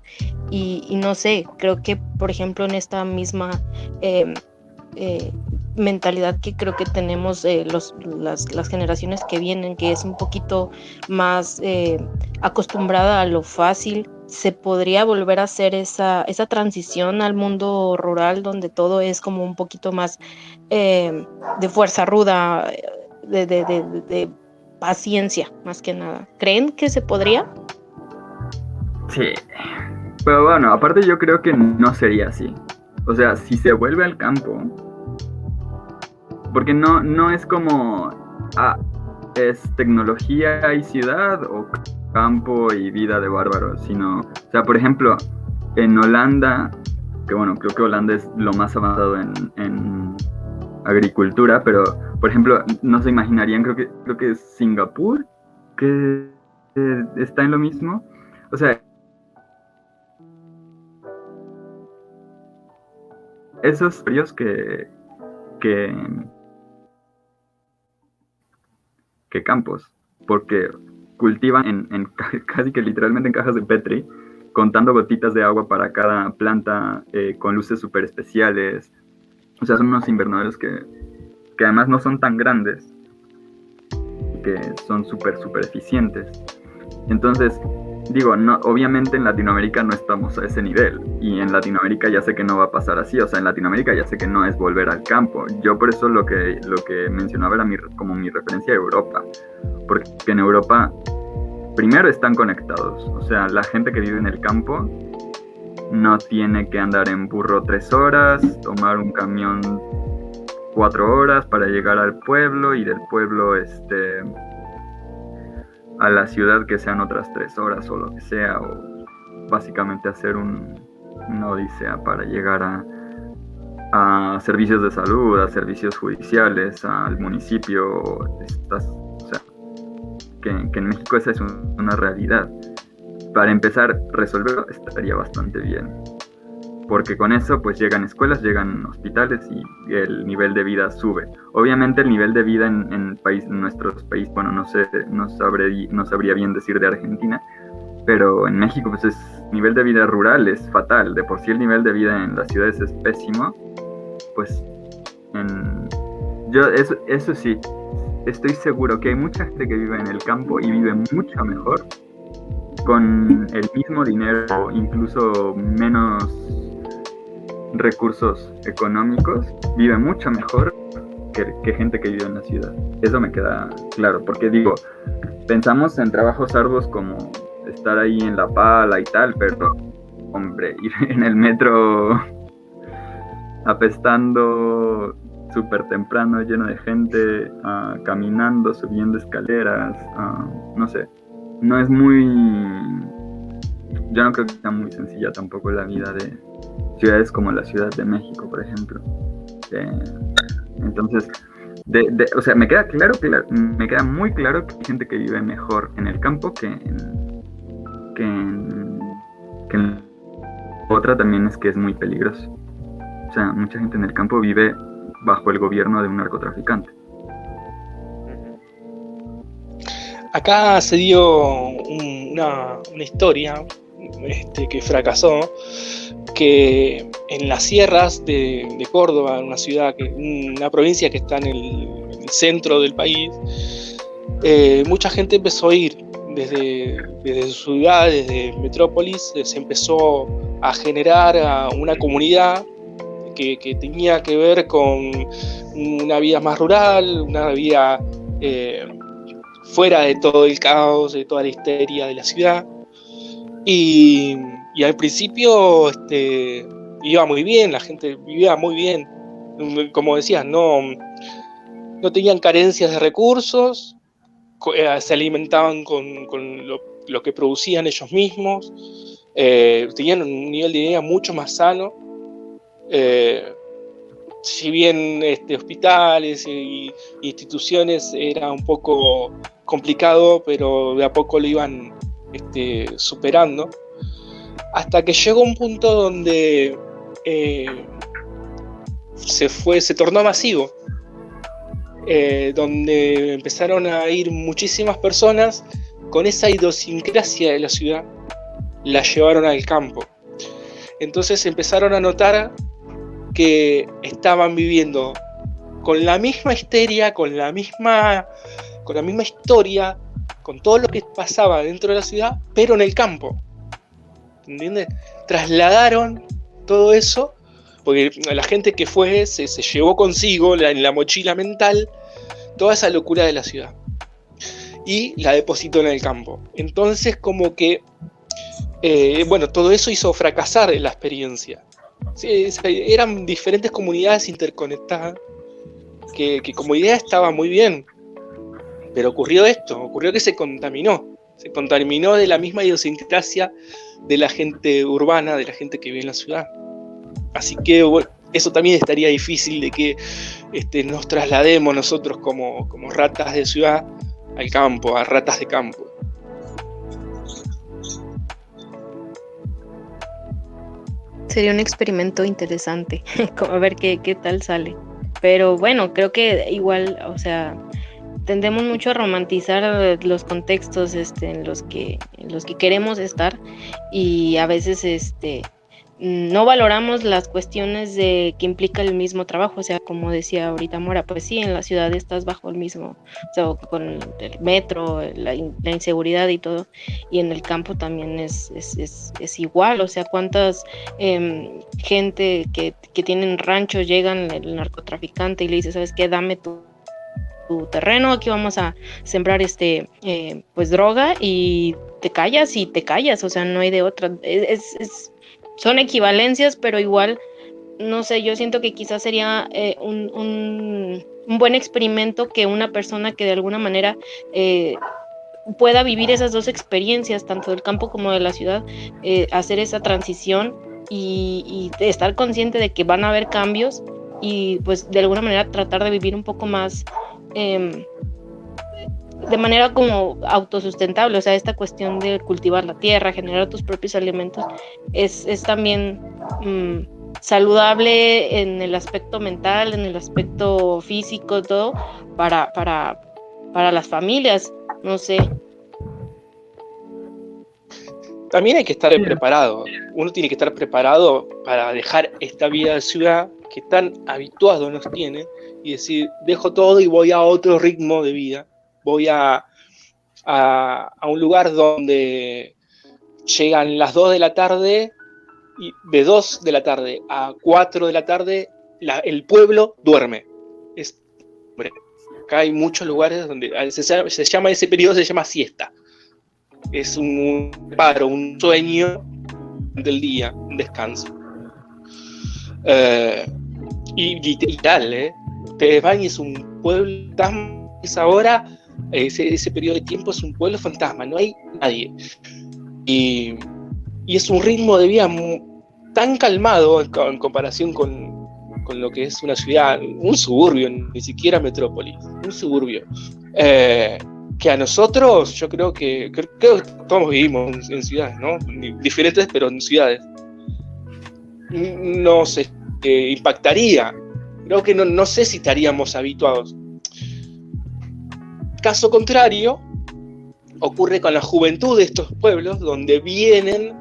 y no sé, creo que, por ejemplo, en esta misma mentalidad que creo que tenemos las generaciones que vienen, que es un poquito más acostumbrada a lo fácil, ¿se podría volver a hacer esa transición al mundo rural donde todo es como un poquito más de fuerza ruda, de paciencia, más que nada? ¿Creen que se podría? Sí, pero bueno, aparte yo creo que no sería así. O sea, si se vuelve al campo, porque no es como es tecnología y ciudad o campo y vida de bárbaros, sino, o sea, por ejemplo, en Holanda, que bueno, creo que Holanda es lo más avanzado en agricultura, pero por ejemplo, no se imaginarían, creo que es Singapur, que está en lo mismo. O sea, esos fríos que campos, porque cultivan en casi que literalmente en cajas de Petri, contando gotitas de agua para cada planta, con luces súper especiales. O sea, son unos invernaderos que además no son tan grandes, que son súper eficientes. Entonces, digo, no, obviamente en Latinoamérica no estamos a ese nivel, y en Latinoamérica ya sé que no va a pasar así. O sea, en Latinoamérica ya sé que no es volver al campo. Yo por eso lo que mencionaba era como mi referencia a Europa, porque en Europa primero están conectados. O sea, la gente que vive en el campo no tiene que andar en burro 3 horas, tomar un camión 4 horas para llegar al pueblo, y del pueblo a la ciudad que sean otras 3 horas o lo que sea, o básicamente hacer una odisea para llegar a servicios de salud, a servicios judiciales, al municipio. O sea, que en México esa es una realidad. Para empezar, resolverlo estaría bastante bien, porque con eso pues llegan escuelas, llegan hospitales y el nivel de vida sube. Obviamente el nivel de vida en nuestros países, bueno, no sabría bien decir de Argentina, pero en México pues nivel de vida rural es fatal. De por sí el nivel de vida en las ciudades es pésimo. Pues eso sí, estoy seguro que hay mucha gente que vive en el campo y vive mucho mejor con el mismo dinero, incluso menos recursos económicos, vive mucho mejor que gente que vive en la ciudad. Eso me queda claro, porque digo, pensamos en trabajos arduos como estar ahí en la pala y tal, pero, hombre, ir en el metro apestando súper temprano, lleno de gente, caminando, subiendo escaleras, no sé, no es muy... Yo no creo que sea muy sencilla tampoco la vida de ciudades como la Ciudad de México, por ejemplo. Entonces, o sea, me queda muy claro que hay gente que vive mejor en el campo que en otra también es que es muy peligroso. O sea, mucha gente en el campo vive bajo el gobierno de un narcotraficante. Acá se dio una historia que fracasó, que en las sierras de Córdoba, una ciudad, una provincia que está en el centro del país, mucha gente empezó a ir desde su ciudad, desde Metrópolis, se empezó a generar una comunidad que tenía que ver con una vida más rural, una vida fuera de todo el caos, de toda la histeria de la ciudad. Y al principio iba muy bien, la gente vivía muy bien. Como decías, no tenían carencias de recursos, se alimentaban con lo que producían ellos mismos, tenían un nivel de vida mucho más sano. Si bien hospitales e instituciones era un poco complicado, pero de a poco lo iban superando, hasta que llegó un punto donde se tornó masivo, donde empezaron a ir muchísimas personas con esa idiosincrasia de la ciudad, la llevaron al campo. Entonces empezaron a notar que estaban viviendo con la misma histeria, con la misma historia, con todo lo que pasaba dentro de la ciudad, pero en el campo. ¿Entiendes? Trasladaron todo eso, porque la gente que fue se llevó consigo en la mochila mental toda esa locura de la ciudad y la depositó en el campo. Entonces, como que todo eso hizo fracasar la experiencia. Sí, eran diferentes comunidades interconectadas que como idea estaba muy bien, pero ocurrió que se contaminó de la misma idiosincrasia de la gente urbana, de la gente que vive en la ciudad. Así que eso también estaría difícil de que nos traslademos nosotros como ratas de ciudad al campo, a ratas de campo. Sería un experimento interesante, a ver qué tal sale. Pero bueno, creo que igual, o sea, tendemos mucho a romantizar los contextos en los que queremos estar, y a veces no valoramos las cuestiones que implica el mismo trabajo. O sea, como decía ahorita Mora, pues sí, en la ciudad estás bajo el mismo, o sea, con el metro, la inseguridad y todo, y en el campo también es igual. O sea, cuántas gente que tienen ranchos, llegan el narcotraficante y le dice, ¿sabes qué? Dame tu terreno, aquí vamos a sembrar pues droga, y te callas, o sea, no hay de otra. Son equivalencias, pero igual, no sé, yo siento que quizás sería un buen experimento que una persona que de alguna manera pueda vivir esas dos experiencias, tanto del campo como de la ciudad, hacer esa transición y estar consciente de que van a haber cambios, y pues de alguna manera tratar de vivir un poco más de manera como autosustentable. O sea, esta cuestión de cultivar la tierra, generar tus propios alimentos, es también saludable en el aspecto mental, en el aspecto físico, todo, para las familias, no sé. También hay que estar preparado. Uno tiene que estar preparado para dejar esta vida de ciudad que tan habituado nos tiene, y decir, dejo todo y voy a otro ritmo de vida. Voy a un lugar donde llegan las 2 de la tarde, y de 2 de la tarde a 4 de la tarde el pueblo duerme. acá hay muchos lugares donde se llama ese periodo se llama siesta. Es un paro, un sueño del día, un descanso. Y tal, ustedes van y es un pueblo fantasma, esa hora, ese periodo de tiempo es un pueblo fantasma, no hay nadie. Y es un ritmo de vida tan calmado en comparación con lo que es una ciudad, un suburbio, ni siquiera metrópolis, un suburbio. Que a nosotros, yo creo que todos vivimos en ciudades, ¿no? Diferentes, pero en ciudades. No sé, impactaría. Creo que no sé si estaríamos habituados. Caso contrario, ocurre con la juventud de estos pueblos, donde vienen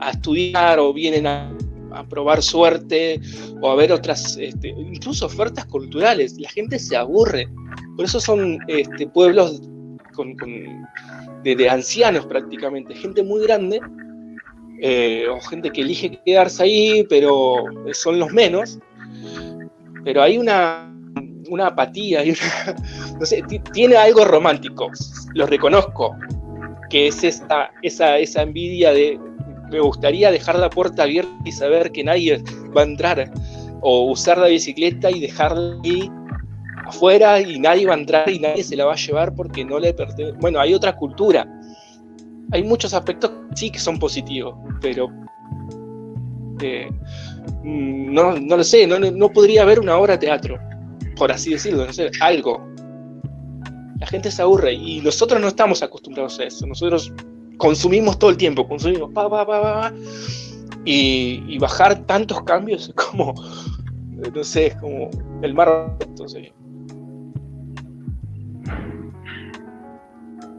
a estudiar o vienen a probar suerte o a ver otras, incluso ofertas culturales. La gente se aburre. Por eso son pueblos de ancianos prácticamente, gente muy grande, o gente que elige quedarse ahí, pero son los menos. Pero hay una apatía, no sé, tiene algo romántico, lo reconozco, que es esa envidia de me gustaría dejar la puerta abierta y saber que nadie va a entrar, o usar la bicicleta y dejarla ahí afuera y nadie va a entrar y nadie se la va a llevar porque no le pertenece. Bueno, hay otra cultura, hay muchos aspectos sí que son positivos, pero no lo sé, no podría haber una obra de teatro, por así decirlo, no sé, algo. La gente se aburre y nosotros no estamos acostumbrados a eso. Nosotros consumimos todo el tiempo, consumimos y bajar tantos cambios es como, no sé, es como el mar. Entonces,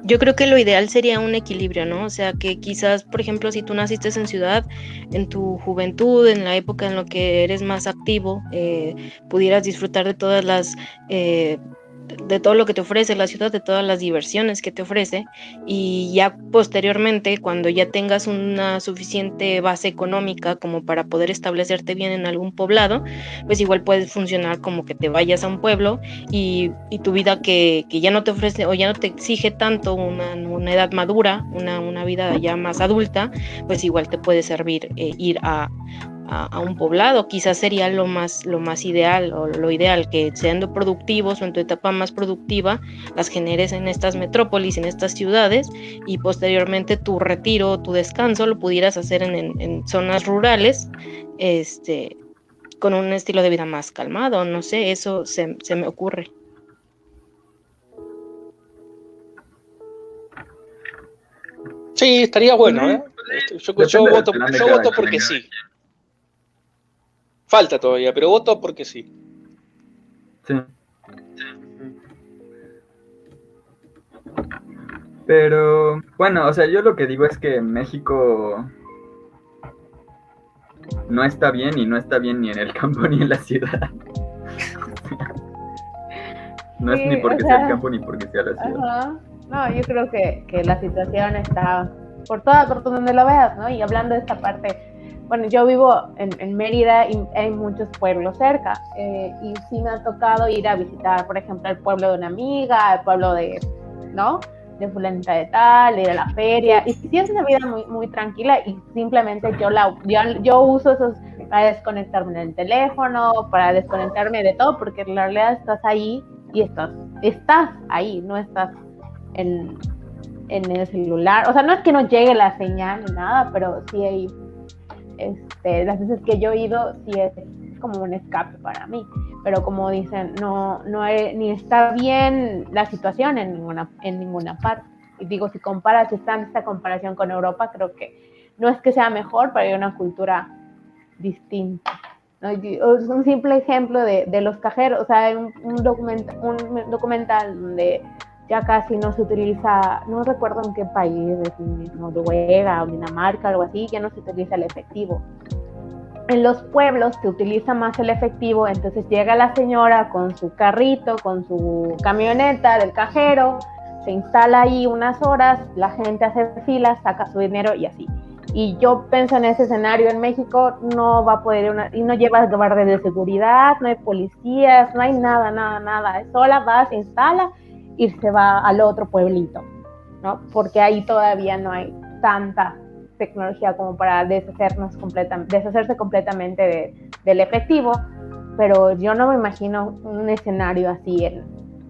yo creo que lo ideal sería un equilibrio, ¿no? O sea, que quizás, por ejemplo, si tú naciste en ciudad, en tu juventud, en la época en la que eres más activo, pudieras disfrutar de todas las de todo lo que te ofrece la ciudad, de todas las diversiones que te ofrece, y ya posteriormente, cuando ya tengas una suficiente base económica como para poder establecerte bien en algún poblado, pues igual puede funcionar como que te vayas a un pueblo y tu vida que ya no te ofrece o ya no te exige tanto una edad madura, una vida ya más adulta, pues igual te puede servir ir a un poblado. Quizás sería lo más ideal, o lo ideal, que siendo productivos o en tu etapa más productiva las generes en estas metrópolis, en estas ciudades, y posteriormente tu retiro, tu descanso lo pudieras hacer en zonas rurales, con un estilo de vida más calmado. No sé, eso se me ocurre. sí, estaría bueno, ¿eh? Yo voto porque sí. Falta todavía, pero voto porque sí. Sí. Pero, bueno, o sea, yo lo que digo es que México no está bien, y no está bien ni en el campo ni en la ciudad. No Sí, es ni porque o sea sea, el campo ni porque sea la ciudad. Ajá. No, yo creo que la situación está por donde lo veas, ¿no? Y hablando de esta parte, bueno, yo vivo en Mérida y hay muchos pueblos cerca, y sí me ha tocado ir a visitar, por ejemplo, el pueblo de una amiga, el pueblo ¿no? De fulanita de tal, ir a la feria, y sí es una vida muy, muy tranquila, y simplemente yo uso esos para desconectarme del teléfono, para desconectarme de todo, porque en realidad estás ahí y estás ahí, no estás en el celular. O sea, no es que no llegue la señal ni nada, pero sí hay, las veces que yo he ido, sí es como un escape para mí. Pero como dicen, ni está bien la situación en ninguna parte. Y digo, si está esta comparación con Europa, creo que no es que sea mejor, pero hay una cultura distinta, ¿no? Un simple ejemplo de los cajeros, o sea, un documental donde ya casi no se utiliza, no recuerdo en qué país, Noruega o Dinamarca, algo así, ya no se utiliza el efectivo. En los pueblos se utiliza más el efectivo, entonces llega la señora con su carrito, con su camioneta del cajero, se instala ahí unas horas, la gente hace filas, saca su dinero y así. y yo pienso en ese escenario en México, no va a poder y no llevas guardias de seguridad, no hay policías, no hay nada, sola va, se instala y se va al otro pueblito, ¿no? Porque ahí todavía no hay tanta tecnología como para deshacerse completamente del efectivo, pero yo no me imagino un escenario así en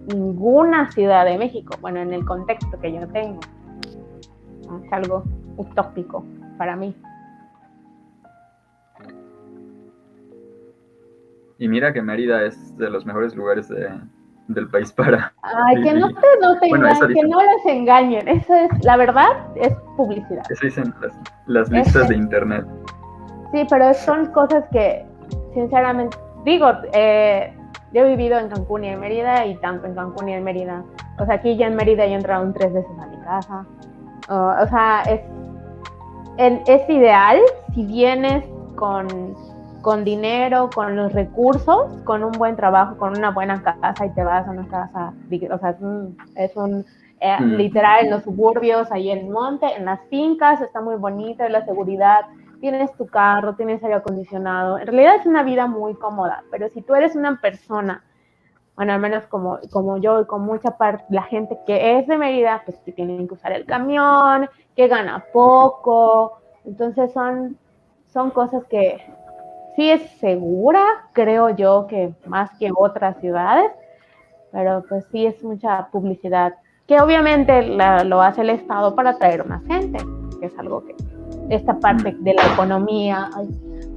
ninguna ciudad de México, bueno, en el contexto que yo tengo. Es algo utópico para mí. Y mira que Mérida es de los mejores lugares del país para... Ay, que no Bueno, que no les engañen, eso es, la verdad, es publicidad. Eso dicen las listas de internet. Sí, pero son cosas que, sinceramente, digo, yo he vivido en Cancún y en Mérida, y tanto en Cancún y en Mérida. O sea, aquí ya en Mérida yo he entrado 3 veces a mi casa. O sea, es ideal si vienes con dinero, con los recursos, con un buen trabajo, con una buena casa y te vas a una casa, o sea, literal en los suburbios, ahí en el monte, en las fincas, está muy bonito, la seguridad, tienes tu carro, tienes aire acondicionado, en realidad es una vida muy cómoda, pero si tú eres una persona, bueno, al menos como yo y con mucha parte, la gente que es de Mérida, pues que tienen que usar el camión, que gana poco, entonces son cosas que sí es segura, creo yo, que más que otras ciudades, pero pues sí es mucha publicidad, que obviamente lo hace el Estado para atraer más gente, que es algo que esta parte de la economía,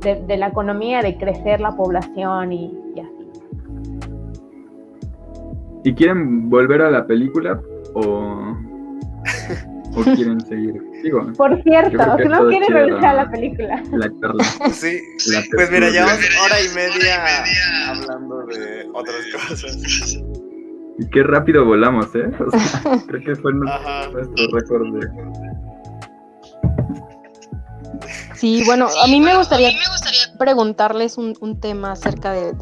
de la economía, de crecer la población y así. ¿Y quieren volver a la película o quieren seguir? Digo, por cierto, si no quieren regresar a la película. La charla. Sí, pues mira, llevamos hora y media hablando de otras cosas. Y qué rápido volamos, ¿eh? O sea, creo que fue nuestro récord de... Sí, bueno, a mí me gustaría preguntarles un tema acerca de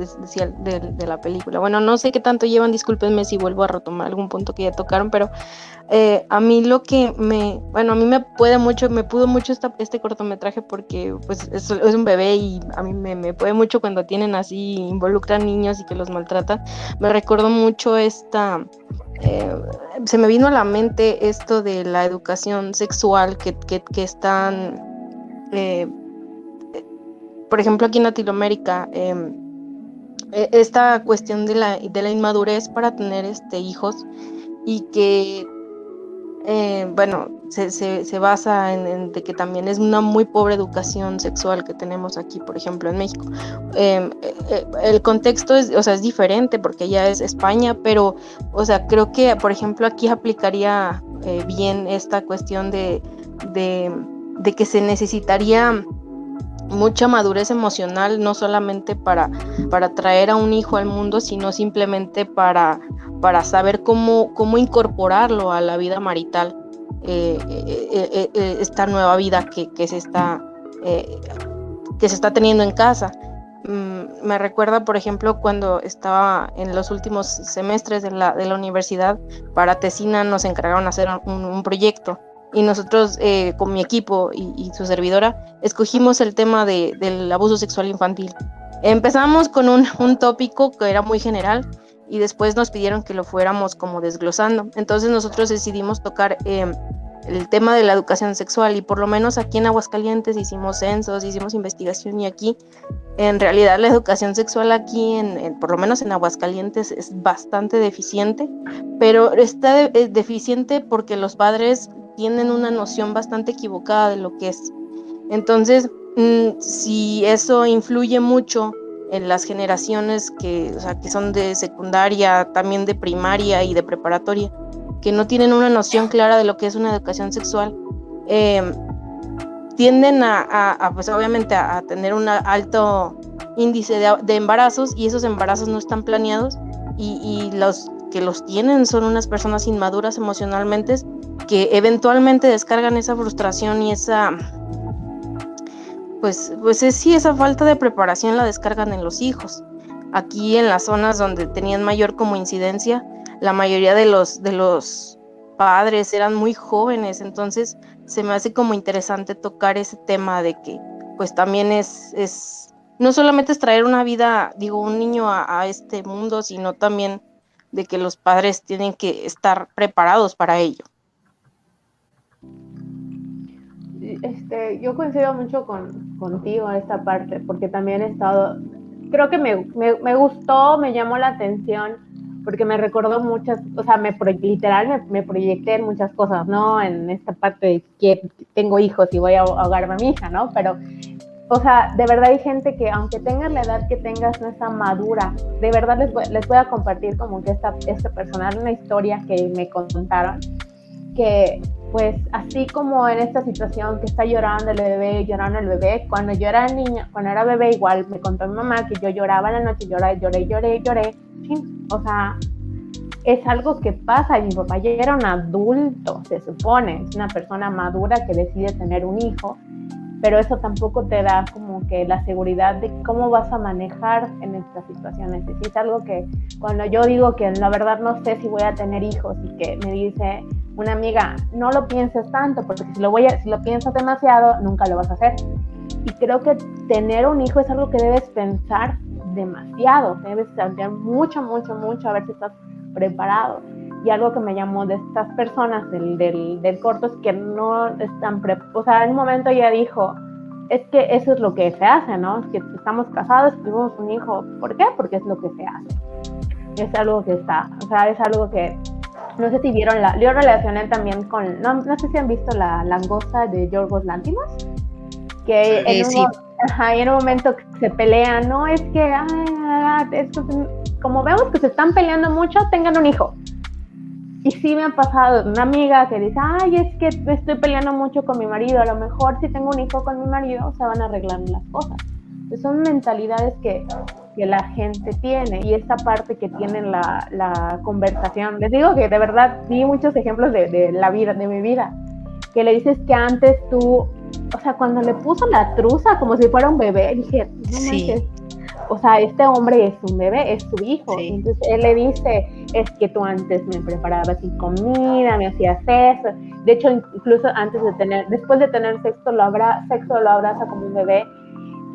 la película. Bueno, no sé qué tanto llevan, discúlpenme si vuelvo a retomar algún punto que ya tocaron, pero a mí lo que a mí me pudo mucho este cortometraje porque pues es un bebé y a mí me puede mucho cuando tienen así, involucran niños y que los maltratan. Me recordó mucho se me vino a la mente esto de la educación sexual que están... por ejemplo, aquí en Latinoamérica, esta cuestión de la inmadurez para tener hijos y que se basa en de que también es una muy pobre educación sexual que tenemos aquí, por ejemplo, en México. El contexto es diferente porque ya es España, pero, o sea, creo que, por ejemplo, aquí aplicaría bien esta cuestión de que se necesitaría mucha madurez emocional, no solamente para traer a un hijo al mundo, sino simplemente para saber cómo incorporarlo a la vida marital, esta nueva vida que se está teniendo en casa. Me recuerda, por ejemplo, cuando estaba en los últimos semestres de la universidad, para Tesina nos encargaron hacer un proyecto. Y nosotros con mi equipo y su servidora escogimos el tema del abuso sexual infantil. Empezamos con un tópico que era muy general y después nos pidieron que lo fuéramos como desglosando. Entonces nosotros decidimos tocar el tema de la educación sexual y por lo menos aquí en Aguascalientes hicimos censos, hicimos investigación y aquí en realidad la educación sexual aquí por lo menos en Aguascalientes es bastante deficiente, pero está deficiente porque los padres tienen una noción bastante equivocada de lo que es. Entonces, si eso influye mucho en las generaciones que son de secundaria, también de primaria y de preparatoria, que no tienen una noción clara de lo que es una educación sexual, tienden pues obviamente a tener un alto índice de embarazos, y esos embarazos no están planeados, y los que los tienen son unas personas inmaduras emocionalmente que eventualmente descargan esa frustración y esa esa falta de preparación la descargan en los hijos. Aquí en las zonas donde tenían mayor como incidencia, la mayoría de los padres eran muy jóvenes, entonces se me hace como interesante tocar ese tema de que pues también es no solamente es traer una vida, digo, un niño a este mundo, sino también de que los padres tienen que estar preparados para ello. Yo coincido mucho contigo en esta parte, porque también he estado, creo que me gustó, me llamó la atención, porque me recordó muchas, o sea, literal me proyecté en muchas cosas, ¿no? En esta parte de que tengo hijos y voy a ahogarme a mi hija, ¿no? Pero, o sea, de verdad hay gente que aunque tengas la edad que tengas, no está madura. De verdad les voy a compartir como que esta personal una historia que me contaron, que pues así como en esta situación que está llorando el bebé, cuando yo era niña, cuando era bebé igual me contó mi mamá que yo lloraba en la noche, lloré, o sea, es algo que pasa, y mi papá ya era un adulto, se supone, es una persona madura que decide tener un hijo, pero eso tampoco te da como que la seguridad de cómo vas a manejar en estas situaciones. Y es algo que cuando yo digo que la verdad no sé si voy a tener hijos y que me dice una amiga, no lo pienses tanto, porque si lo piensas demasiado, nunca lo vas a hacer. Y creo que tener un hijo es algo que debes pensar demasiado, debes pensar mucho, a ver si estás preparado. Y algo que me llamó de estas personas del corto es que no están o sea, en un momento ella dijo, es que eso es lo que se hace, ¿no? Es que estamos casados, tuvimos un hijo. ¿Por qué? Porque es lo que se hace. Es algo que está, o sea, es algo que, no sé si vieron, yo relacioné también con, no sé si han visto la langosta de Yorgos Lanthimos, que en un momento se pelean, ¿no? Es que, como vemos que se están peleando mucho, tengan un hijo. Y sí me ha pasado una amiga que dice, ay, es que me estoy peleando mucho con mi marido, a lo mejor si tengo un hijo con mi marido se van a arreglar las cosas. Entonces son mentalidades que la gente tiene, y esta parte que tienen la conversación. Les digo que de verdad vi muchos ejemplos de la vida, de mi vida, que le dices que antes tú, o sea, cuando le puso la truza como si fuera un bebé, dije, no manches. O sea, este hombre es un bebé, es su hijo. Sí. Entonces él le dice, es que tú antes me preparabas sin comida, me hacías eso. De hecho, incluso después de tener sexo lo abraza como un bebé.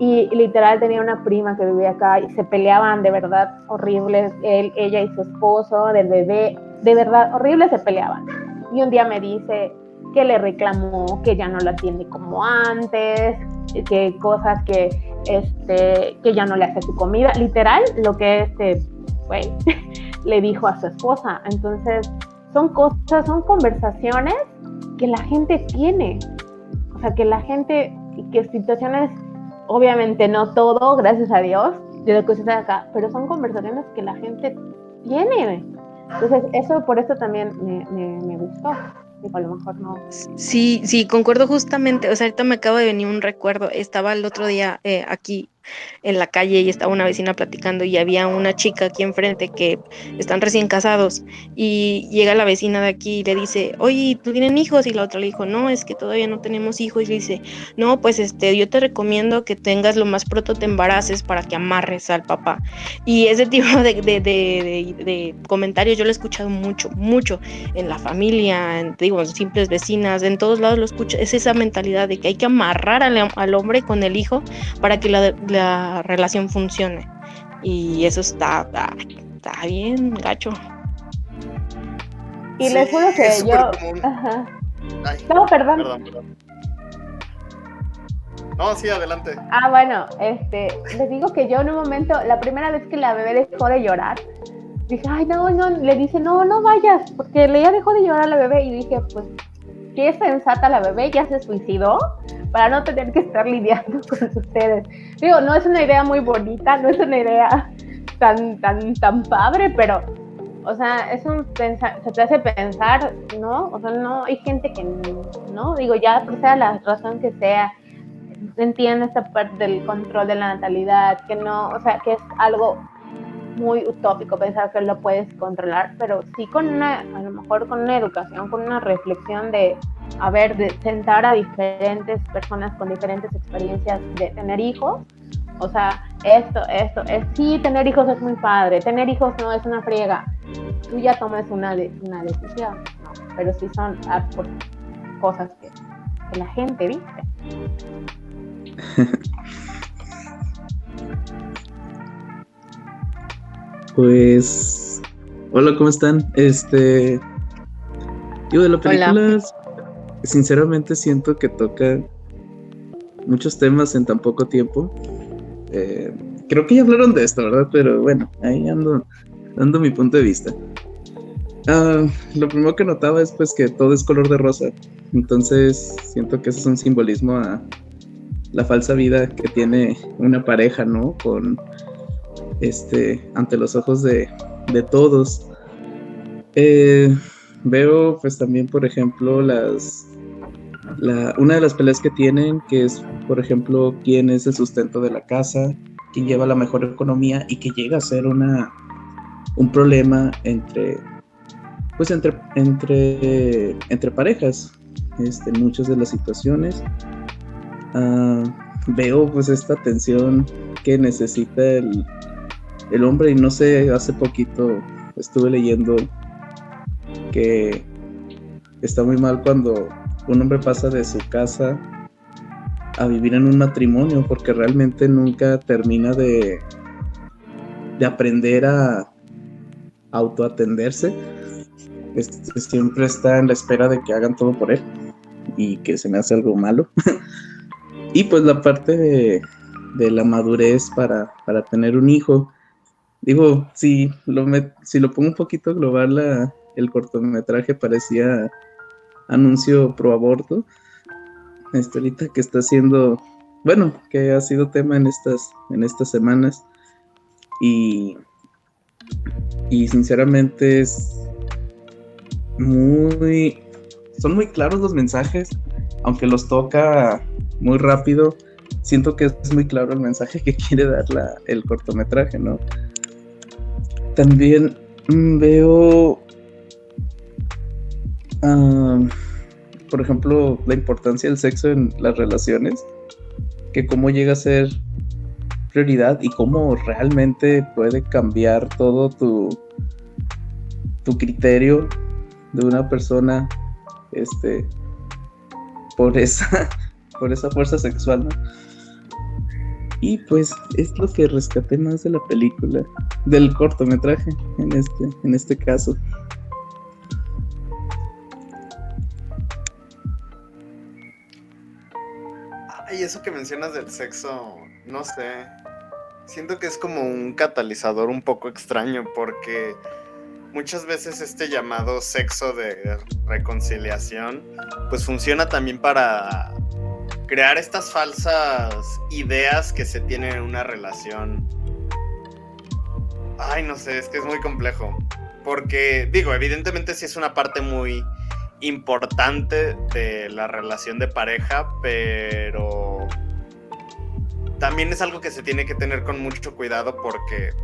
Y literal tenía una prima que vivía acá y se peleaban de verdad horribles, ella y su esposo del bebé, de verdad horribles se peleaban. Y un día me dice que le reclamó que ya no la atiende como antes, que cosas que ya no le hace su comida, literal lo que güey le dijo a su esposa. Entonces son conversaciones que la gente tiene, o sea, que la gente, y que situaciones, obviamente no todo, gracias a Dios, de lo que sucede acá, pero son conversaciones que la gente tiene. Entonces por eso también me gustó. A lo mejor no. Sí, concuerdo justamente. O sea, ahorita me acaba de venir un recuerdo. Estaba el otro día aquí en la calle y estaba una vecina platicando y había una chica aquí enfrente que están recién casados, y llega la vecina de aquí y le dice, oye, ¿tú tienen hijos? Y la otra le dijo, no, es que todavía no tenemos hijos. Y le dice, no, pues yo te recomiendo que tengas lo más pronto te embaraces para que amarres al papá. Y ese tipo de comentarios yo lo he escuchado mucho en la familia, en simples vecinas, en todos lados lo escucho. Es esa mentalidad de que hay que amarrar al hombre con el hijo para que la relación funcione, y eso está bien gacho. Y les juro que yo ajá. Ay, no, perdón. No, sí, adelante. Bueno, les digo que yo en un momento, la primera vez que la bebé dejó de llorar, dije, ay, no, le dice, no vayas, porque ya dejó de llorar la bebé, y dije, pues, qué es sensata la bebé, ya se suicidó para no tener que estar lidiando con ustedes. Digo, no es una idea muy bonita, no es una idea tan padre, pero, o sea, se te hace pensar, ¿no? O sea, no, hay gente que no, digo, ya por sea la razón que sea, entiende esta parte del control de la natalidad, que no, o sea, que es algo muy utópico pensar que lo puedes controlar, pero sí a lo mejor con una educación, con una reflexión de sentar a diferentes personas con diferentes experiencias de tener hijos, O sea, sí, tener hijos es muy padre, tener hijos no es una friega. Tú ya tomas una decisión, ¿no? Pero sí son por cosas que la gente dice. Pues, hola, ¿cómo están? Yo de la película, sinceramente siento que toca muchos temas en tan poco tiempo. Creo que ya hablaron de esto, ¿verdad? Pero bueno, ahí ando dando mi punto de vista. Lo primero que notaba es pues que todo es color de rosa. Entonces siento que eso es un simbolismo a la falsa vida que tiene una pareja, ¿no? Ante los ojos de todos. Veo pues también, por ejemplo, una de las peleas que tienen, que es, por ejemplo, quién es el sustento de la casa, quién lleva la mejor economía, y que llega a ser un problema entre parejas, en muchas de las situaciones. Veo pues esta tensión que necesita el hombre, y no sé, hace poquito estuve leyendo que está muy mal cuando un hombre pasa de su casa a vivir en un matrimonio, porque realmente nunca termina de aprender a autoatenderse. Siempre está en la espera de que hagan todo por él, y que se me hace algo malo. Y pues la parte de la madurez para tener un hijo. Digo, si lo pongo un poquito global, el cortometraje parecía anuncio pro aborto. Ahorita que está haciendo, bueno, que ha sido tema en estas semanas. Y sinceramente son muy claros los mensajes, aunque los toca muy rápido. Siento que es muy claro el mensaje que quiere dar el cortometraje, ¿no? También veo, por ejemplo, la importancia del sexo en las relaciones, que cómo llega a ser prioridad y cómo realmente puede cambiar todo tu criterio de una persona, por esa fuerza sexual, ¿no? Y pues es lo que rescaté más de la película, del cortometraje, en este caso. Ay, eso que mencionas del sexo, no sé. Siento que es como un catalizador un poco extraño, porque muchas veces este llamado sexo de reconciliación pues funciona también para crear estas falsas ideas que se tienen en una relación. Ay, no sé, es que es muy complejo, porque digo, evidentemente sí es una parte muy importante de la relación de pareja, pero también es algo que se tiene que tener con mucho cuidado, porque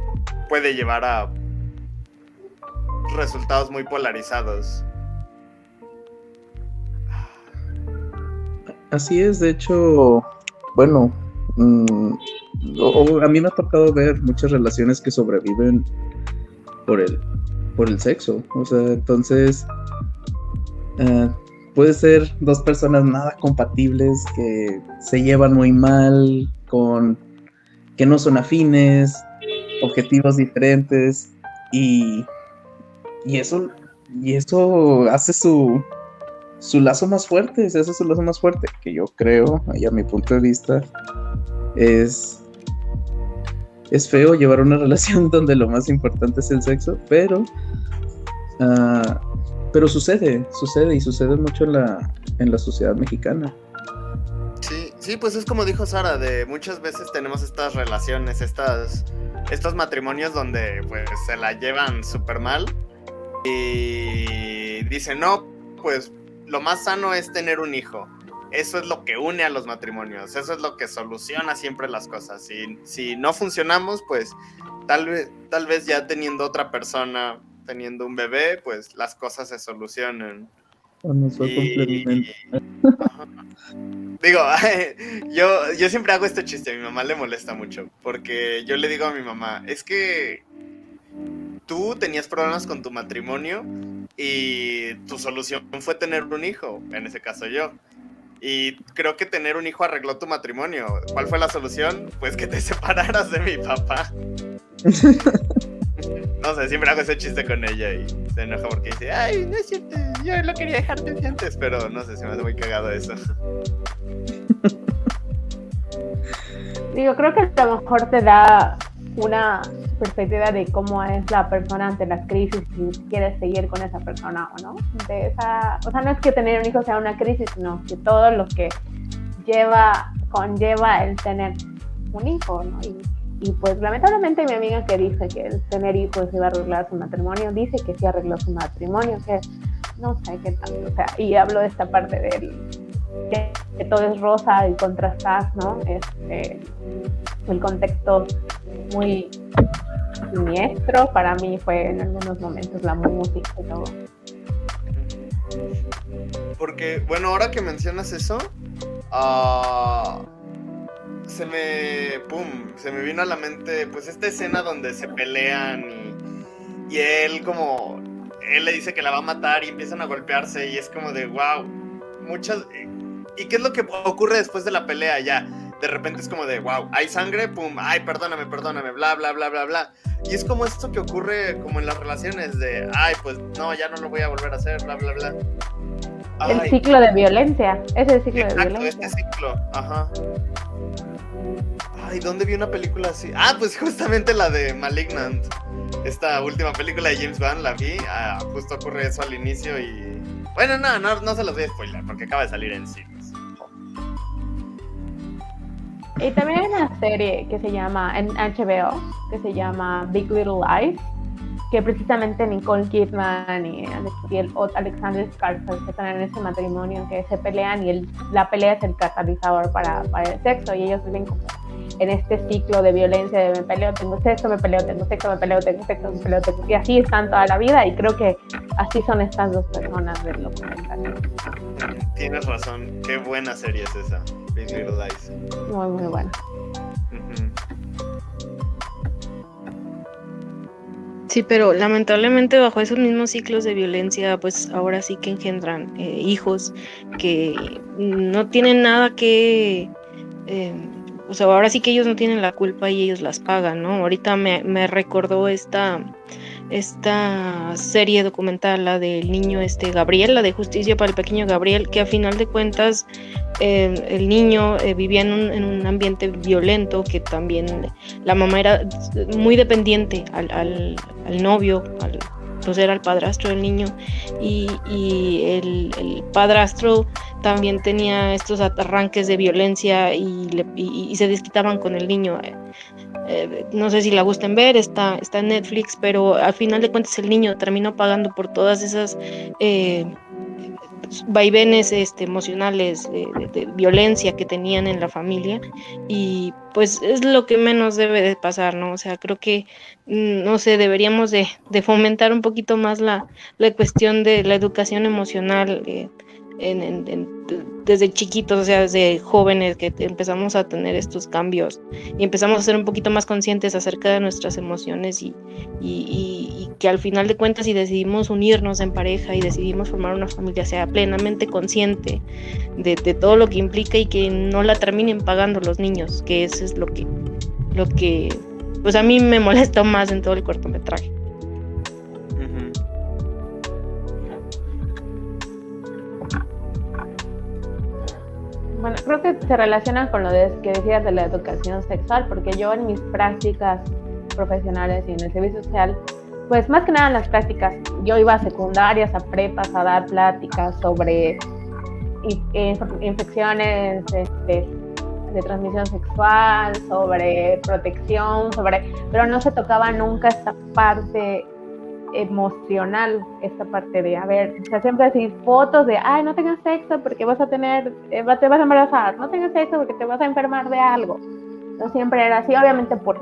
puede llevar a resultados muy polarizados. Así es, de hecho, bueno, a mí me ha tocado ver muchas relaciones que sobreviven por el sexo. O sea, entonces puede ser dos personas nada compatibles, que se llevan muy mal, que no son afines, objetivos diferentes, y eso hace su lazo más fuerte, se hace su lazo más fuerte, que yo creo, y a mi punto de vista, es feo llevar una relación donde lo más importante es el sexo, pero sucede y sucede mucho en la sociedad mexicana. Sí, pues es como dijo Sara, de muchas veces tenemos estas relaciones, estos matrimonios donde pues se la llevan súper mal y dicen, no, pues lo más sano es tener un hijo. Eso es lo que une a los matrimonios, eso es lo que soluciona siempre las cosas. Si no funcionamos, pues tal vez ya teniendo otra persona, teniendo un bebé, pues las cosas se solucionan. O nos va a Y- complementar. Ajá. Digo, yo siempre hago este chiste, a mi mamá le molesta mucho, porque yo le digo a mi mamá, es que tú tenías problemas con tu matrimonio y tu solución fue tener un hijo, en ese caso yo. Y creo que tener un hijo arregló tu matrimonio. ¿Cuál fue la solución? Pues que te separaras de mi papá. No sé, siempre hago ese chiste con ella y se enoja porque dice, ay, no es cierto, yo lo quería dejar desde antes, pero no sé, se me hace muy cagado eso. Digo, creo que a lo mejor te da una perspectiva de cómo es la persona ante las crisis y si quieres seguir con esa persona o no. O sea, no es que tener un hijo sea una crisis, sino que todo lo que conlleva el tener un hijo, ¿no? Y pues lamentablemente mi amiga que dice que el tener hijos iba a arreglar su matrimonio, dice que sí arregló su matrimonio, que no sé qué tanto, o sea, y hablo de esta parte que todo es rosa y contrastas, ¿no? El contexto muy siniestro para mí fue en algunos momentos la música y todo. Porque, bueno, ahora que mencionas eso, se me vino a la mente, pues, esta escena donde se pelean y él le dice que la va a matar y empiezan a golpearse y es como de, wow, ¿y qué es lo que ocurre después de la pelea ya? De repente es como de, wow, hay sangre, pum, ay, perdóname, bla, bla, bla, bla, bla. Y es como esto que ocurre como en las relaciones de, ay, pues, no, ya no lo voy a volver a hacer, bla, bla, bla. El Ay, ciclo de violencia, es el ciclo de exacto, violencia. este ciclo, ajá. Ay, ¿dónde vi una película así? Ah, pues justamente la de Malignant. Esta última película de James Wan la vi. Justo ocurre eso al inicio y... Bueno, no se los voy a spoiler porque acaba de salir en cines. Y también hay una serie que se llama, en HBO, que se llama Big Little Lies, que precisamente Nicole Kidman y el Alexander Skarsgård que están en ese matrimonio, que se pelean y la pelea es el catalizador para el sexo, y ellos viven como en este ciclo de violencia de me peleo, tengo sexo, me peleo, tengo sexo, me peleo, tengo sexo, me peleo, tengo... Y así están toda la vida, y creo que así son estas dos personas del documental. Tienes razón, qué buena serie es esa, Big Little Lies. Muy, muy buena. Uh-huh. Sí, pero lamentablemente bajo esos mismos ciclos de violencia, pues ahora sí que engendran hijos que no tienen nada que... o sea, ahora sí que ellos no tienen la culpa y ellos las pagan, ¿no? Ahorita me recordó esta serie documental, la del niño Gabriel, la de Justicia para el Pequeño Gabriel, que a final de cuentas el niño vivía en un ambiente violento, que también la mamá era muy dependiente al novio, pues era el padrastro del niño, y el padrastro también tenía estos arranques de violencia y se desquitaban con el niño. No sé si la gusten ver, está en Netflix, pero al final de cuentas el niño terminó pagando por todas esas vaivenes emocionales de violencia que tenían en la familia, y pues es lo que menos debe de pasar, ¿no? O sea, creo que no sé, deberíamos de fomentar un poquito más la cuestión de la educación emocional desde chiquitos, o sea, desde jóvenes, que empezamos a tener estos cambios y empezamos a ser un poquito más conscientes acerca de nuestras emociones, y que al final de cuentas, si decidimos unirnos en pareja y decidimos formar una familia, sea plenamente consciente de todo lo que implica y que no la terminen pagando los niños, que eso es lo que pues a mí me molesta más en todo el cortometraje. Bueno, creo que se relaciona con lo que decías de la educación sexual, porque yo en mis prácticas profesionales y en el servicio social, pues más que nada en las prácticas, yo iba a secundarias, a prepas, a dar pláticas sobre infecciones de transmisión sexual, sobre protección, pero no se tocaba nunca esta parte emocional, esta parte de, a ver, o sea, siempre decir fotos de, ay, no tengas sexo porque vas a tener, te vas a embarazar, no tengas sexo porque te vas a enfermar de algo. No siempre era así, obviamente por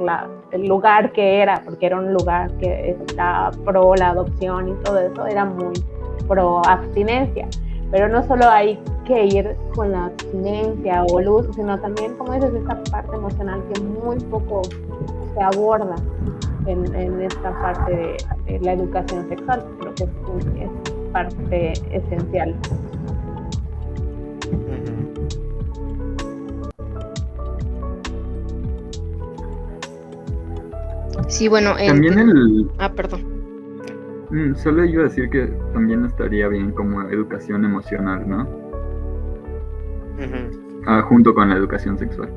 el lugar que era, porque era un lugar que estaba pro la adopción y todo eso, era muy pro abstinencia, pero no solo hay que ir con la abstinencia o el uso, sino también, como dices, esta parte emocional que muy poco se aborda en esta parte de la educación sexual, creo que es parte esencial. Sí, bueno, También perdón. Solo iba a decir que también estaría bien como educación emocional, ¿no? Junto con la educación sexual.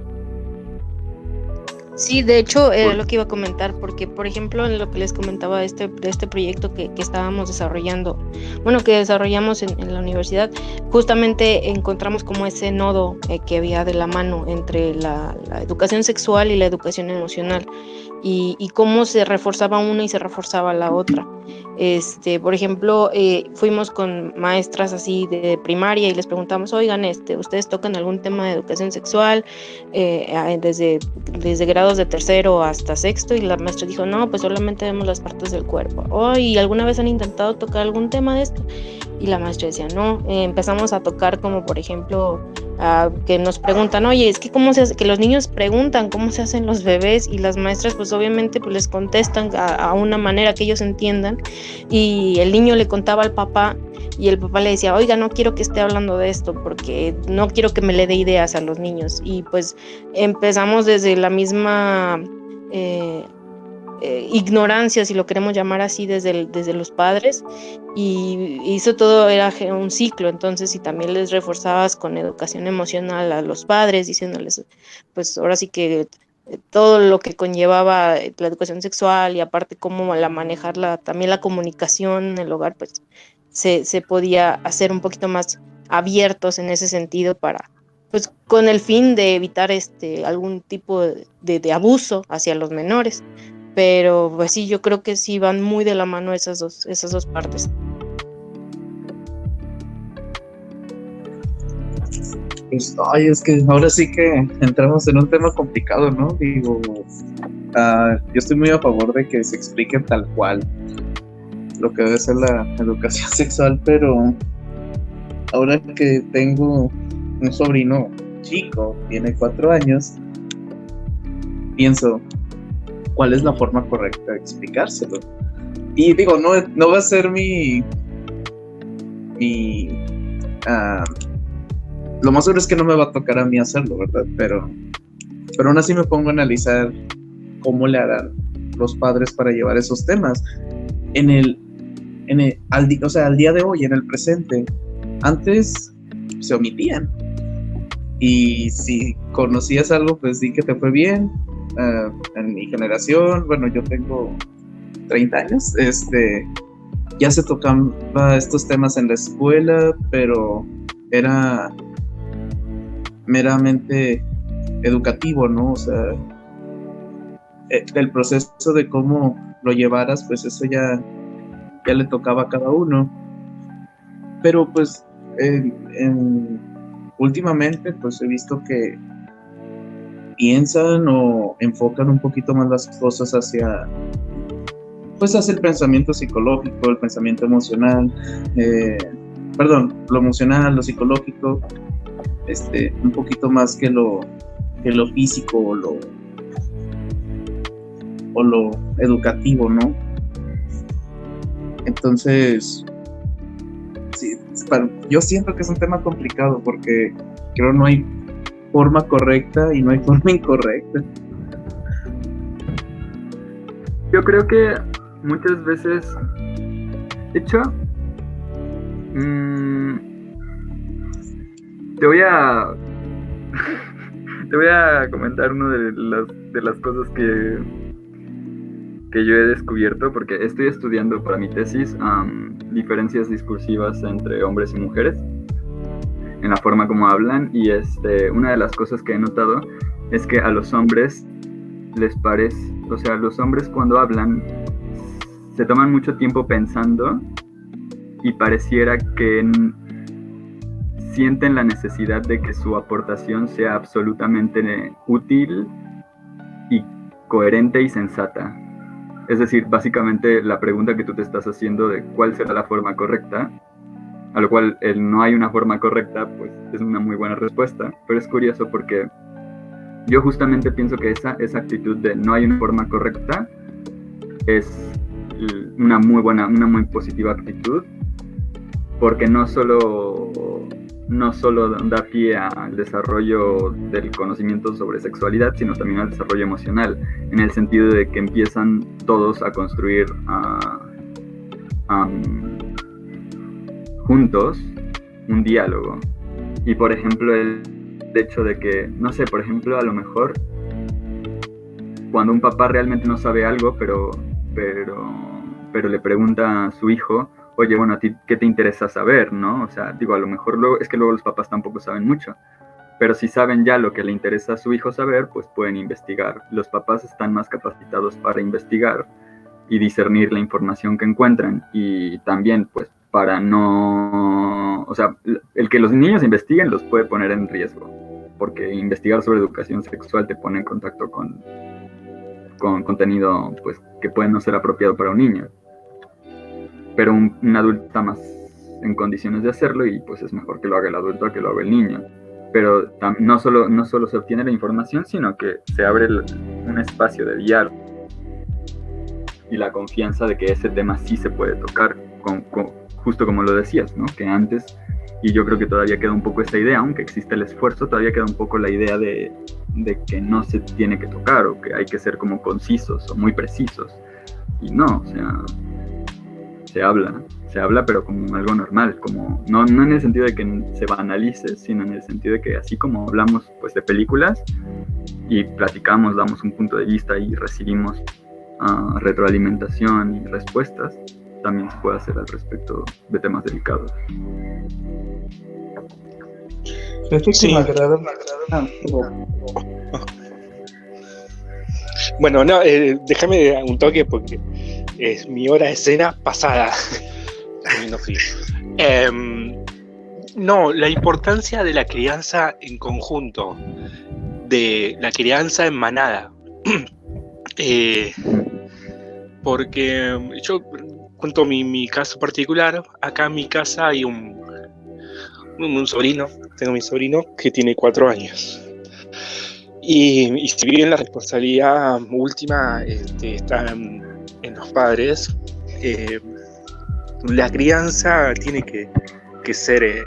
Sí, de hecho, era lo que iba a comentar, porque, por ejemplo, en lo que les comentaba de este proyecto que estábamos desarrollando, bueno, que desarrollamos en la universidad, justamente encontramos como ese nodo que había de la mano entre la educación sexual y la educación emocional, y cómo se reforzaba una y se reforzaba la otra. Por ejemplo, fuimos con maestras así de primaria y les preguntamos, oigan, ¿ustedes tocan algún tema de educación sexual desde grados de tercero hasta sexto? Y la maestra dijo, no, pues solamente vemos las partes del cuerpo. ¿Y alguna vez han intentado tocar algún tema de esto? Y la maestra decía, no. Empezamos a tocar como, por ejemplo, que nos preguntan, oye, es que cómo se hace, que los niños preguntan cómo se hacen los bebés, y las maestras pues obviamente pues les contestan a una manera que ellos entiendan, y el niño le contaba al papá y el papá le decía, oiga, no quiero que esté hablando de esto porque no quiero que me le dé ideas a los niños. Y pues empezamos desde la misma ignorancia, si lo queremos llamar así, desde los padres, y eso todo era un ciclo. Entonces, si también les reforzabas con educación emocional a los padres, diciéndoles, pues ahora sí que todo lo que conllevaba la educación sexual, y aparte cómo manejar también la comunicación en el hogar, pues se podía hacer un poquito más abiertos en ese sentido, para pues con el fin de evitar algún tipo de abuso hacia los menores. Pero pues sí, yo creo que sí van muy de la mano esas dos partes. Pues, ay, es que ahora sí que entramos en un tema complicado, ¿no? Digo, yo estoy muy a favor de que se explique tal cual lo que debe ser la educación sexual, pero ahora que tengo un sobrino chico, tiene 4 años, pienso, ¿cuál es la forma correcta de explicárselo? Y digo, no va a ser lo más seguro es que no me va a tocar a mí hacerlo, ¿verdad? Pero aún así me pongo a analizar cómo le harán los padres para llevar esos temas. Al día de hoy, en el presente, antes se omitían. Y si conocías algo, pues di que te fue bien. En mi generación, bueno, yo tengo 30 años, ya se tocaban estos temas en la escuela, pero era meramente educativo, ¿no? O sea, el proceso de cómo lo llevaras, pues eso ya le tocaba a cada uno. Pero pues últimamente pues he visto que piensan o enfocan un poquito más las cosas hacia el pensamiento psicológico, el pensamiento emocional, lo emocional, lo psicológico, un poquito más que lo físico o lo educativo, ¿no? Entonces, sí, yo siento que es un tema complicado porque creo no hay forma correcta y no hay forma incorrecta. Yo creo que muchas veces, de hecho, te voy a comentar una de las cosas que yo he descubierto, porque estoy estudiando para mi tesis diferencias discursivas entre hombres y mujeres en la forma como hablan, y una de las cosas que he notado es que a los hombres les parece, o sea, los hombres cuando hablan se toman mucho tiempo pensando y pareciera que sienten la necesidad de que su aportación sea absolutamente útil y coherente y sensata. Es decir, básicamente la pregunta que tú te estás haciendo de cuál será la forma correcta A lo cual el no hay una forma correcta, pues es una muy buena respuesta. Pero es curioso porque yo justamente pienso que esa actitud de no hay una forma correcta es una muy positiva actitud, porque no solo da pie al desarrollo del conocimiento sobre sexualidad, sino también al desarrollo emocional, en el sentido de que empiezan todos a construir juntos un diálogo. Y por ejemplo el hecho de que, no sé, por ejemplo, a lo mejor cuando un papá realmente no sabe algo, pero le pregunta a su hijo, oye, bueno, ¿a ti qué te interesa saber, no? O sea, digo, a lo mejor es que luego los papás tampoco saben mucho, pero si saben ya lo que le interesa a su hijo saber, pues pueden investigar. Los papás están más capacitados para investigar y discernir la información que encuentran, y también, pues, para no... O sea, el que los niños investiguen los puede poner en riesgo, porque investigar sobre educación sexual te pone en contacto con contenido, pues, que puede no ser apropiado para un niño. Pero un adulto está más en condiciones de hacerlo, y pues es mejor que lo haga el adulto a que lo haga el niño. Pero no solo se obtiene la información, sino que se abre un espacio de diálogo y la confianza de que ese tema sí se puede tocar, justo como lo decías, ¿no? Que antes, y yo creo que todavía queda un poco esa idea, aunque existe el esfuerzo, todavía queda un poco la idea de que no se tiene que tocar, o que hay que ser como concisos o muy precisos. Y no, o sea, se habla pero como algo normal, como no en el sentido de que se banalice, sino en el sentido de que así como hablamos, pues, de películas y platicamos, damos un punto de vista y recibimos retroalimentación y respuestas, también se puede hacer al respecto de temas delicados. Sí. Me agrada. Bueno, no, déjame un toque porque es mi hora de cena pasada. No, sí. No, la importancia de la crianza en conjunto, de la crianza en manada. Porque yo cuento mi caso particular. Acá en mi casa hay un sobrino, tengo mi sobrino que tiene 4 años. Y si bien la responsabilidad última está en los padres, la crianza tiene que ser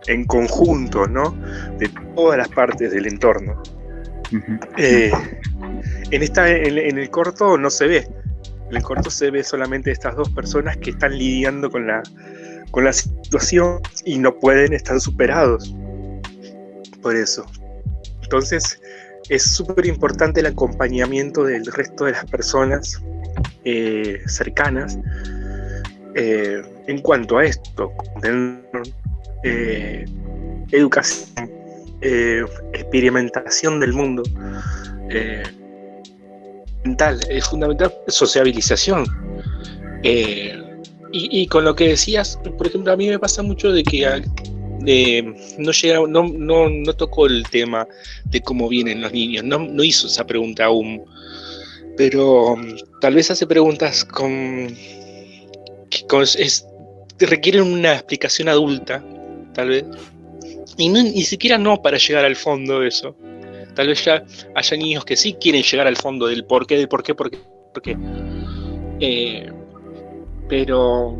en conjunto, ¿no? De todas las partes del entorno. Uh-huh. En el corto no se ve. En el corto se ve solamente estas dos personas que están lidiando con la situación y no pueden estar superados por eso. Entonces es súper importante el acompañamiento del resto de las personas cercanas en cuanto a esto, educación, experimentación del mundo, mental, es fundamental, sociabilización. Y con lo que decías, por ejemplo, a mí me pasa mucho de que no tocó el tema de cómo vienen los niños, no hizo esa pregunta aún, pero tal vez hace preguntas que requieren una explicación adulta, tal vez, y ni siquiera no para llegar al fondo de eso. Tal vez ya haya niños que sí quieren llegar al fondo del por qué. Pero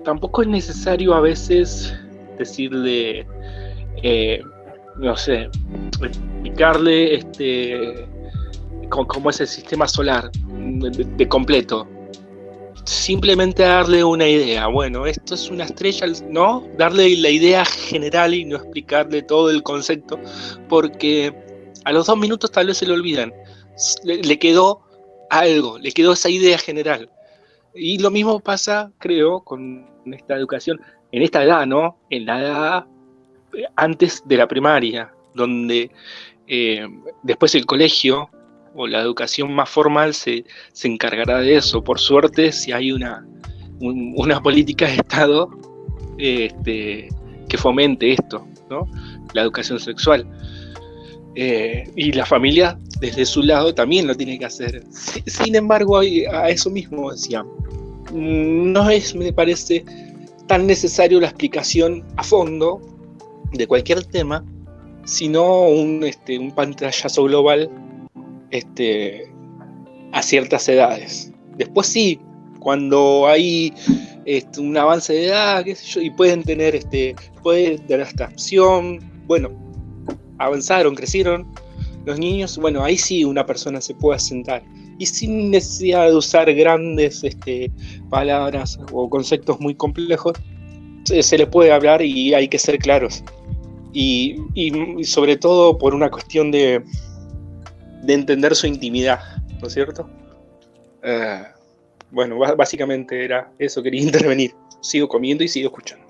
tampoco es necesario a veces decirle, no sé, explicarle cómo es el sistema solar de completo. Simplemente darle una idea. Bueno, esto es una estrella, ¿no? Darle la idea general y no explicarle todo el concepto, porque a los 2 minutos tal vez se le olvidan. Le quedó algo, le quedó esa idea general. Y lo mismo pasa, creo, con esta educación, en esta edad, ¿no? En la edad antes de la primaria, donde después el colegio o la educación más formal se encargará de eso. Por suerte, si hay una política de Estado que fomente esto, ¿no? La educación sexual. Y la familia, desde su lado, también lo tiene que hacer. Sin embargo, a eso mismo decía, no es, me parece, tan necesario la explicación a fondo de cualquier tema, sino un pantallazo global a ciertas edades. Después sí, cuando hay un avance de edad, qué sé yo, y pueden tener hasta opción, bueno, avanzaron, crecieron los niños, bueno, ahí sí una persona se puede sentar y sin necesidad de usar grandes palabras o conceptos muy complejos, se le puede hablar y hay que ser claros. Y sobre todo por una cuestión de entender su intimidad, ¿no es cierto? Bueno, básicamente era eso, quería intervenir. Sigo comiendo y sigo escuchando.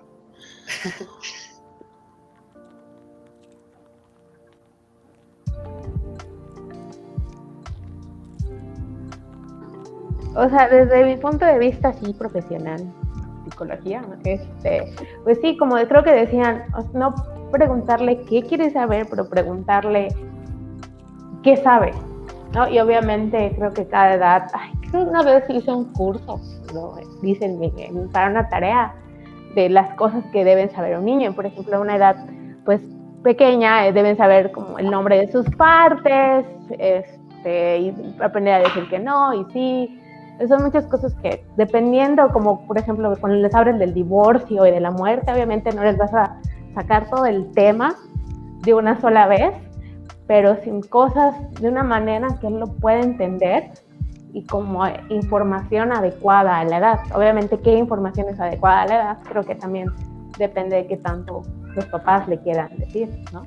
O sea, desde mi punto de vista sí profesional, psicología, pues sí, como creo que decían, no preguntarle qué quiere saber, pero preguntarle qué sabe, ¿no? Y obviamente creo que cada edad, creo que una vez hice un curso, ¿no? Dicen para una tarea de las cosas que deben saber un niño. Por ejemplo, a una edad pues pequeña deben saber como el nombre de sus partes, y aprender a decir que no y sí. Son muchas cosas que, dependiendo, como por ejemplo cuando les hablan del divorcio y de la muerte, obviamente no les vas a sacar todo el tema de una sola vez, pero sin cosas de una manera que él lo pueda entender y como información adecuada a la edad. Obviamente, ¿qué información es adecuada a la edad? Creo que también depende de qué tanto los papás le quieran decir, ¿no?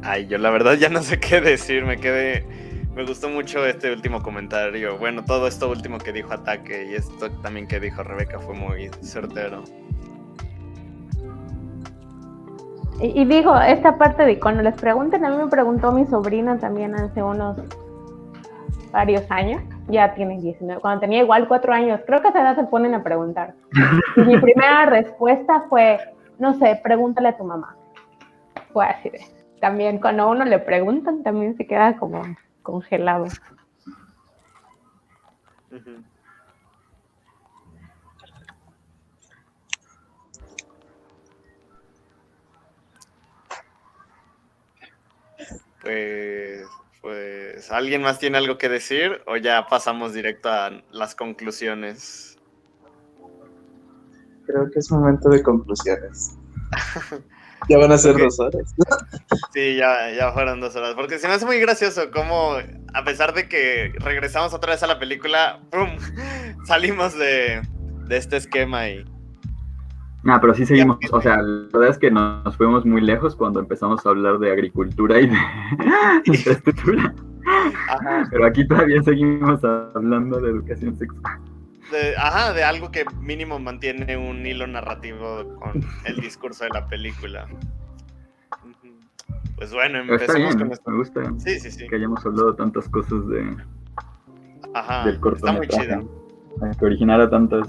Ay, yo la verdad ya no sé qué decir, me gustó mucho este último comentario. Bueno, todo esto último que dijo Ataque y esto también que dijo Rebeca fue muy certero. Y digo, esta parte de cuando les pregunten, a mí me preguntó mi sobrina también hace unos varios años, ya tiene 19, cuando tenía igual 4 años, creo que a esa edad se ponen a preguntar. Y mi primera respuesta fue, no sé, pregúntale a tu mamá. Fue así de... También cuando a uno le preguntan, también se queda como congelado. Uh-huh. Pues, ¿alguien más tiene algo que decir o ya pasamos directo a las conclusiones? Creo que es momento de conclusiones. Ya van a ser 2 horas. Sí, ya fueron 2 horas. Porque se me hace muy gracioso cómo, a pesar de que regresamos otra vez a la película, ¡pum! Salimos de este esquema y... No, pero sí seguimos, o sea, la verdad es que nos fuimos muy lejos cuando empezamos a hablar de agricultura y de infraestructura. Ajá. Pero aquí todavía seguimos hablando de educación sexual. De algo que mínimo mantiene un hilo narrativo con el discurso de la película. Pues bueno, empecemos con esto. Me gusta Sí. que hayamos hablado tantas cosas del cortometraje. Está muy chido. Que originara tantas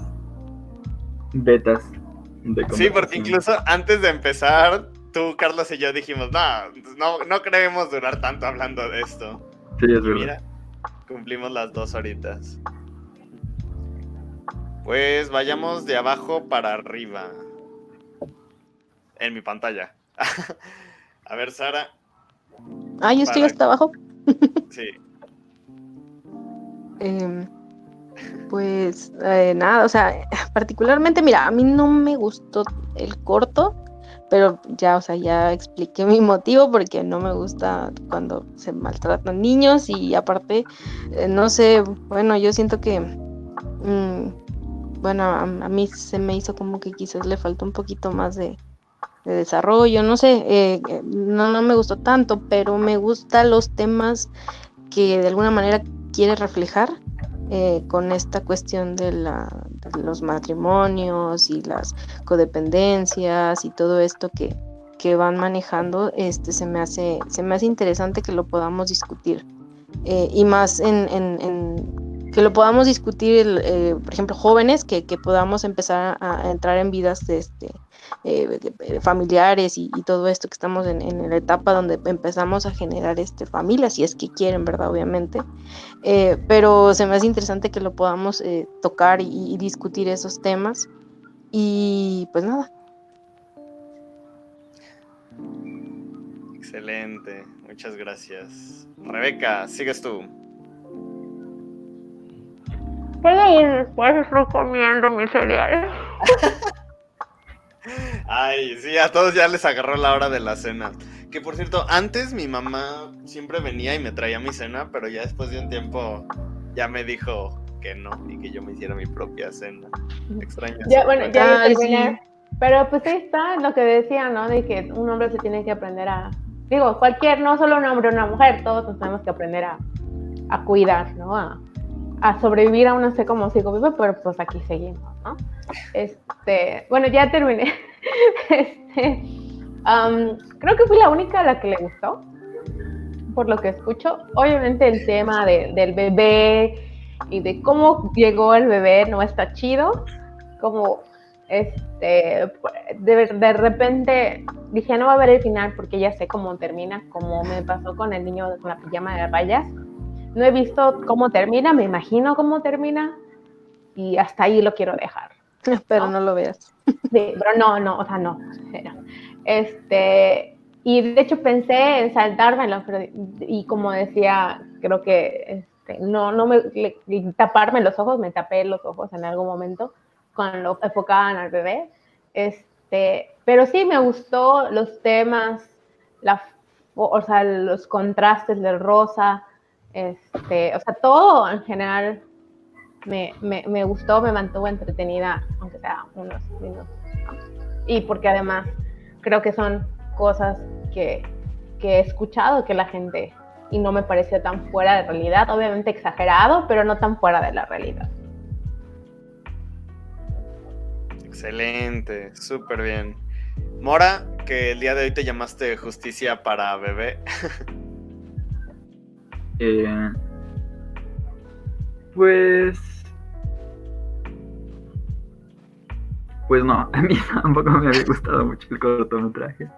betas de conversación. Sí, porque incluso antes de empezar, tú, Carlos y yo dijimos, no creemos durar tanto hablando de esto. Sí, es verdad. Mira, cumplimos las 2 horitas. Pues vayamos de abajo para arriba. En mi pantalla. A ver, Sara. Yo estoy hasta abajo. Sí. Pues nada, o sea, particularmente, mira, a mí no me gustó el corto, pero ya, o sea, ya expliqué mi motivo porque no me gusta cuando se maltratan niños y aparte, no sé, bueno, yo siento que, bueno, a mí se me hizo como que quizás le faltó un poquito más de desarrollo, no sé, no me gustó tanto, pero me gustan los temas que de alguna manera quiere reflejar con esta cuestión de los matrimonios y las codependencias y todo esto que van manejando, se me hace interesante que lo podamos discutir y más en que lo podamos discutir, por ejemplo, jóvenes, que podamos empezar a entrar en vidas de familiares y todo esto, que estamos en la etapa donde empezamos a generar familias, si es que quieren, ¿verdad? Obviamente. Pero se me hace interesante que lo podamos tocar y discutir esos temas. Y pues nada. Excelente, muchas gracias. Rebeca, sigues tú. Puedo ir después, estoy comiendo mi cereal. Ay, sí, a todos ya les agarró la hora de la cena. Que por cierto, antes mi mamá siempre venía y me traía mi cena, pero ya después de un tiempo ya me dijo que no y que yo me hiciera mi propia cena. Extraño. Ya, bueno, ya Ay, terminé. Pero pues ahí está lo que decía, ¿no? De que un hombre se tiene que aprender a... Digo, no solo un hombre o una mujer, todos nos tenemos que aprender a cuidar, ¿no? A sobrevivir, aún no sé cómo sigo vivo, pero pues aquí seguimos, ¿no? Bueno, ya terminé. Creo que fui la única a la que le gustó, por lo que escucho. Obviamente el tema del bebé y de cómo llegó el bebé no está chido. Como de repente dije, no va a ver el final porque ya sé cómo termina, como me pasó con el niño con la pijama de rayas. No he visto cómo termina, me imagino cómo termina y hasta ahí lo quiero dejar. Pero no lo veas. Sí, pero no, o sea, no. Y de hecho pensé en saltármelo, pero, y como decía, creo que no taparme los ojos, me tapé los ojos en algún momento cuando enfocaban al bebé. Pero sí me gustó los temas, o sea, los contrastes del rosa, o sea, todo en general me gustó, me mantuvo entretenida, aunque sea unos minutos, ¿no? Y porque además creo que son cosas que he escuchado que la gente, y no me pareció tan fuera de realidad, obviamente exagerado, pero no tan fuera de la realidad. Excelente, súper bien. Mora, que el día de hoy te llamaste Justicia para Bebé. Pues no, a mí tampoco me había gustado mucho el cortometraje.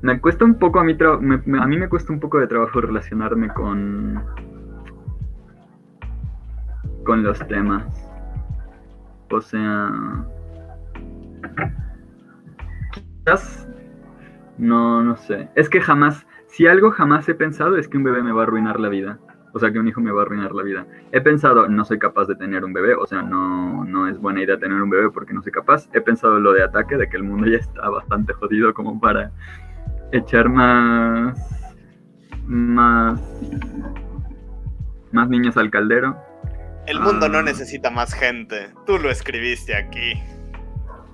Me cuesta un poco, a mí me cuesta un poco de trabajo relacionarme con los temas. O sea, quizás, no sé. Es que si algo jamás he pensado es que un bebé me va a arruinar la vida. O sea, que un hijo me va a arruinar la vida. He pensado, no soy capaz de tener un bebé. O sea, no es buena idea tener un bebé porque no soy capaz. He pensado lo de Ataque, de que el mundo ya está bastante jodido como para echar más niños al caldero. El mundo no necesita más gente. Tú lo escribiste aquí.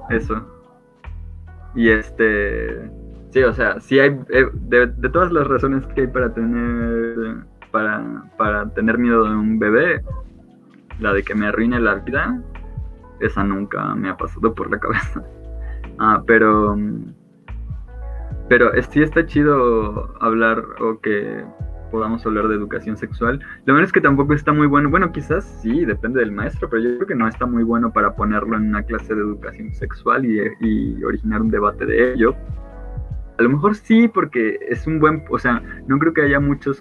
Eso. Y sí, o sea, sí hay de todas las razones que hay para tener miedo de un bebé, la de que me arruine la vida, esa nunca me ha pasado por la cabeza. Pero sí está chido hablar, o que podamos hablar de educación sexual. Lo malo es que tampoco está muy bueno. Bueno, quizás sí, depende del maestro, pero yo creo que no está muy bueno para ponerlo en una clase de educación sexual y originar un debate de ello. A lo mejor sí, porque es un buen... O sea, no creo que haya mucho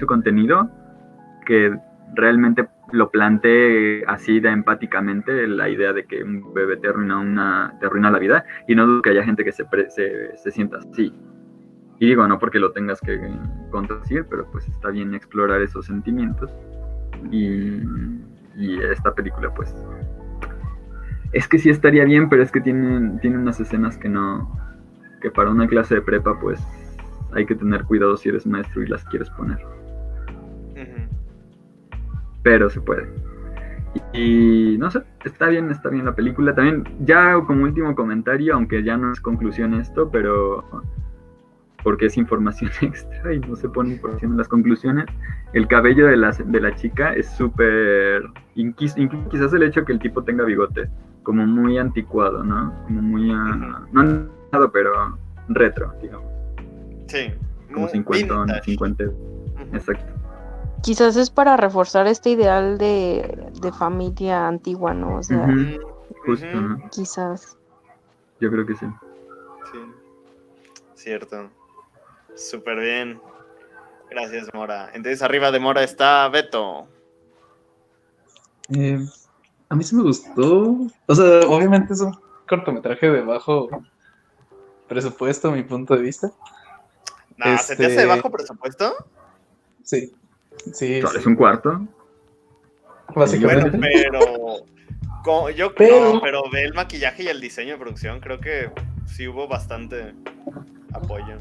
contenido que realmente lo plantee así de empáticamente, la idea de que un bebé te arruina la vida, y no dudo que haya gente que se sienta así. Y digo, no porque lo tengas que contradecir, pero pues está bien explorar esos sentimientos. Y esta película, pues... Es que sí estaría bien, pero es que tiene unas escenas que para una clase de prepa, pues hay que tener cuidado si eres maestro y las quieres poner. Uh-huh. Pero se puede. Y no sé, está bien la película. También, ya como último comentario, aunque ya no es conclusión esto, pero porque es información extra y no se pone información en las conclusiones, el cabello de la chica es súper... Incluso quizás el hecho que el tipo tenga bigote, como muy anticuado, ¿no? Como muy... no anticuado, pero retro, digamos. Sí. Como 50. Uh-huh. exacto. Quizás es para reforzar este ideal de familia antigua, ¿no? O sea, Ujú, justo, Ujú. ¿no? quizás. Yo creo que sí. Sí, cierto. Súper bien. Gracias, Mora. Entonces, arriba de Mora está Beto. A mí sí me gustó. O sea, obviamente es un cortometraje de bajo presupuesto, a mi punto de vista. No, ¿se te hace de Este, bajo presupuesto? sí, sí, ¿Sale es sí, un cuarto? Bueno, básicamente. pero Pero, no, pero ve el maquillaje y el diseño de producción, creo que sí hubo bastante apoyo.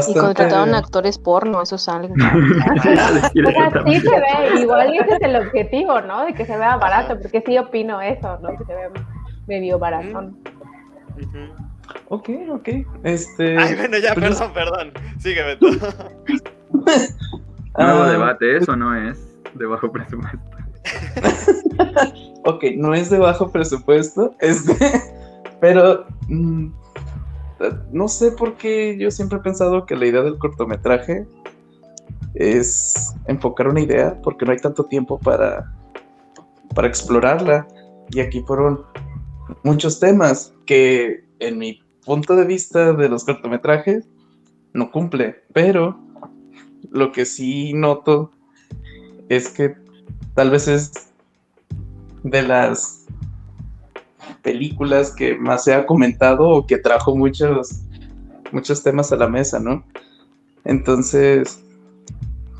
Y contrataron bastante. actores porno, eso salen Ya caros. les quiere O sea, yo sí también. se ve, igual ese es el objetivo, ¿no? De que se vea barato, Ajá. porque sí opino eso, ¿no? Que se ve medio baratón. Ujú. Ok, ok. Ay, bueno, ya, Pues, perdón. Sigue, Beto. Nuevo ah, debate, ¿eso no es de bajo presupuesto? ok, no es de bajo presupuesto, pero no sé por qué yo siempre he pensado que la idea del cortometraje es enfocar una idea, porque no hay tanto tiempo para explorarla. Y aquí fueron muchos temas que en mi punto de vista de los cortometrajes no cumple, pero lo que sí noto es que tal vez es de las películas que más se ha comentado o que trajo muchos temas a la mesa, ¿no? Entonces,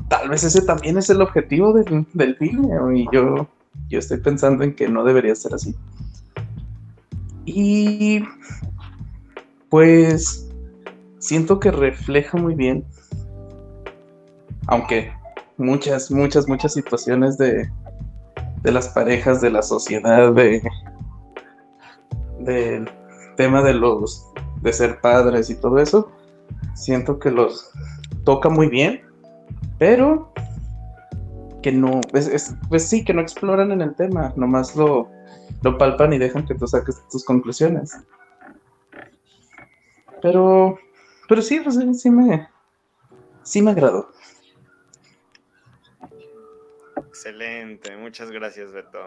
tal vez ese también es el objetivo del filme, y yo estoy pensando en que no debería ser así. Y pues siento que refleja muy bien, aunque muchas situaciones de las parejas, de la sociedad, del tema de ser padres y todo eso, siento que los toca muy bien, pero que no, pues sí, que no exploran en el tema, nomás lo palpan y dejan que tú saques tus conclusiones. Pero, pero sí, pues sí me agradó. Excelente, muchas gracias, Beto.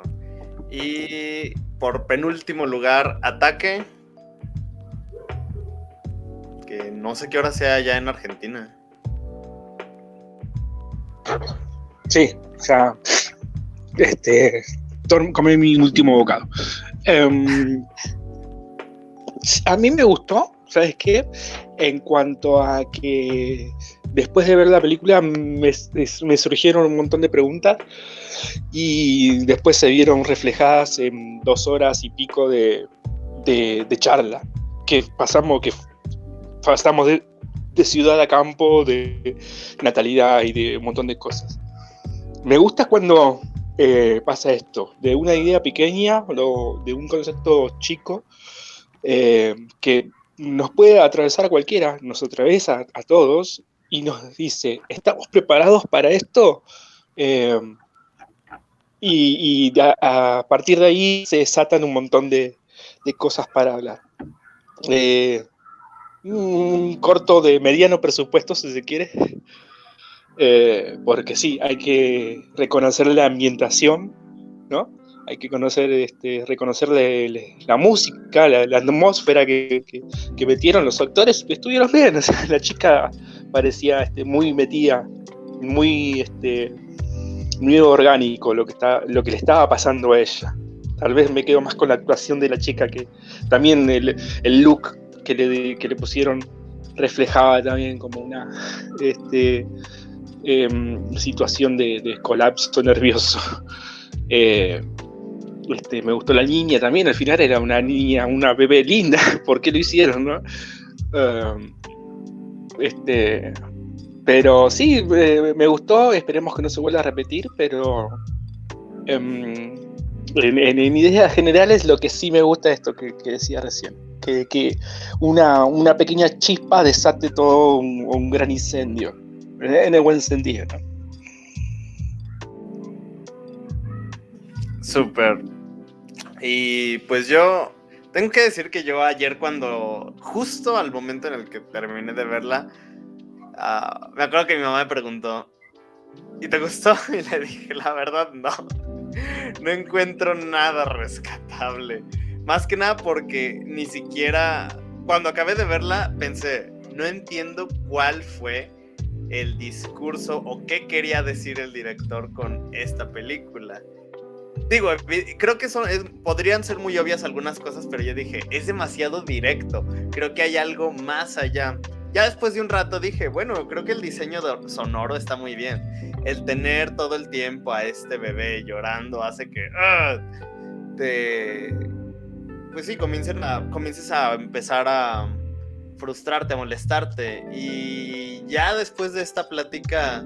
Y por penúltimo lugar, Ataque. Que no sé qué hora sea ya en Argentina. Sí, o sea, comí mi último bocado. A mí me gustó, ¿sabes qué? En cuanto a que después de ver la película me surgieron un montón de preguntas y después se vieron reflejadas en 2 horas y pico de charla que pasamos de ciudad a campo, de natalidad y de un montón de cosas. Me gusta cuando pasa esto, de una idea pequeña o de un concepto chico que nos puede atravesar a cualquiera, nos atraviesa a todos y nos dice, ¿estamos preparados para esto? A partir de ahí se desatan un montón de cosas para hablar. Un corto de mediano presupuesto, si se quiere, porque sí, hay que reconocer la ambientación, ¿no? Hay que reconocer la música, la atmósfera que metieron los actores, estuvieron bien. O sea, la chica parecía muy metida, muy, muy orgánico lo que le estaba pasando a ella. Tal vez me quedo más con la actuación de la chica, que también el look que le pusieron reflejaba también como una situación de colapso nervioso. Me gustó la niña también, al final era una niña, una bebé linda. ¿Por qué lo hicieron, no? Pero sí, me gustó, esperemos que no se vuelva a repetir, pero en ideas generales lo que sí me gusta es esto que decía recién, que una pequeña chispa desate todo un gran incendio, en el buen sentido, ¿no? Súper. Y pues yo tengo que decir que yo ayer justo al momento en el que terminé de verla, me acuerdo que mi mamá me preguntó, ¿y te gustó? Y le dije, la verdad, no. No encuentro nada rescatable. Más que nada porque ni siquiera... Cuando acabé de verla, pensé, no entiendo cuál fue el discurso o qué quería decir el director con esta película. Digo, creo que podrían ser muy obvias algunas cosas, pero yo dije, es demasiado directo. Creo que hay algo más allá. Ya después de un rato dije, bueno, creo que el diseño sonoro está muy bien. El tener todo el tiempo a este bebé llorando hace que pues sí, comiences a empezar a frustrarte, a molestarte. Y ya después de esta plática,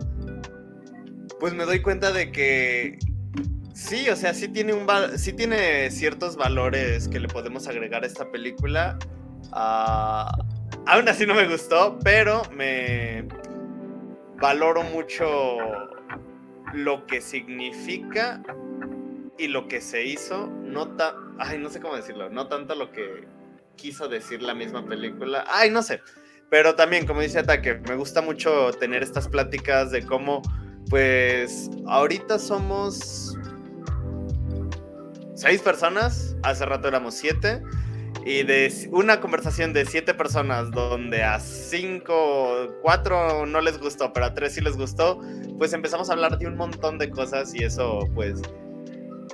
pues me doy cuenta de que sí, o sea, sí tiene ciertos valores que le podemos agregar a esta película. Aún así no me gustó, pero me valoro mucho lo que significa y lo que se hizo. No sé cómo decirlo, no tanto lo que quiso decir la misma película. No sé. Pero también, como dice Ataque, me gusta mucho tener estas pláticas de cómo, pues, ahorita somos 6 personas, hace rato éramos 7, y de una conversación de 7 personas donde a 4 no les gustó, pero a 3 sí les gustó, pues empezamos a hablar de un montón de cosas y eso, pues,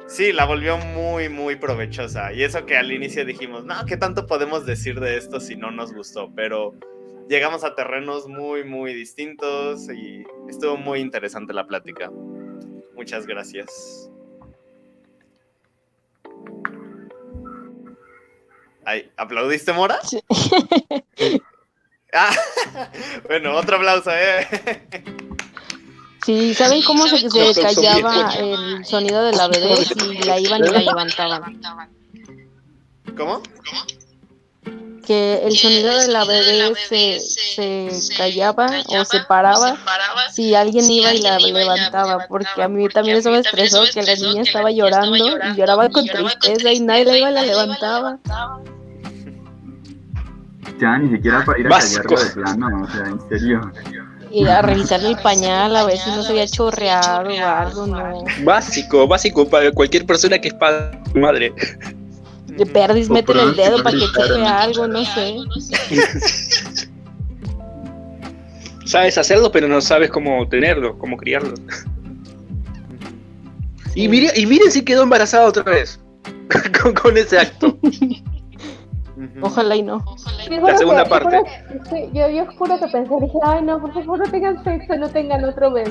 sí, la volvió muy, muy provechosa. Y eso que al inicio dijimos, no, ¿qué tanto podemos decir de esto si no nos gustó? Pero llegamos a terrenos muy, muy distintos y estuvo muy interesante la plática. Muchas gracias. Ay, ¿aplaudiste, Mora? Sí. Bueno, otro aplauso, Sí, ¿saben cómo se callaba el sonido de la bebé si la iban y la levantaban? ¿Cómo? Que el sonido de la bebé se callaba o se paraba si alguien iba y la levantaba, porque a mí también eso me estresó, que la niña estaba llorando y lloraba con tristeza y nadie la iba y la levantaba. Ya, ni siquiera para ir a callarlo de plano, o sea, en serio. Y a revisarle el pañal a ver si no se había chorreado o algo, no. Básico para cualquier persona que es madre. De perdis, métele el dedo para que chorre algo, no sé. Sabes hacerlo, pero no sabes cómo tenerlo, cómo criarlo. Y miren si quedó embarazada otra vez con ese acto. Ojalá y no. La segunda parte. Yo juro que pensé, dije, ay no, por favor no tengan sexo, no tengan otro bebé.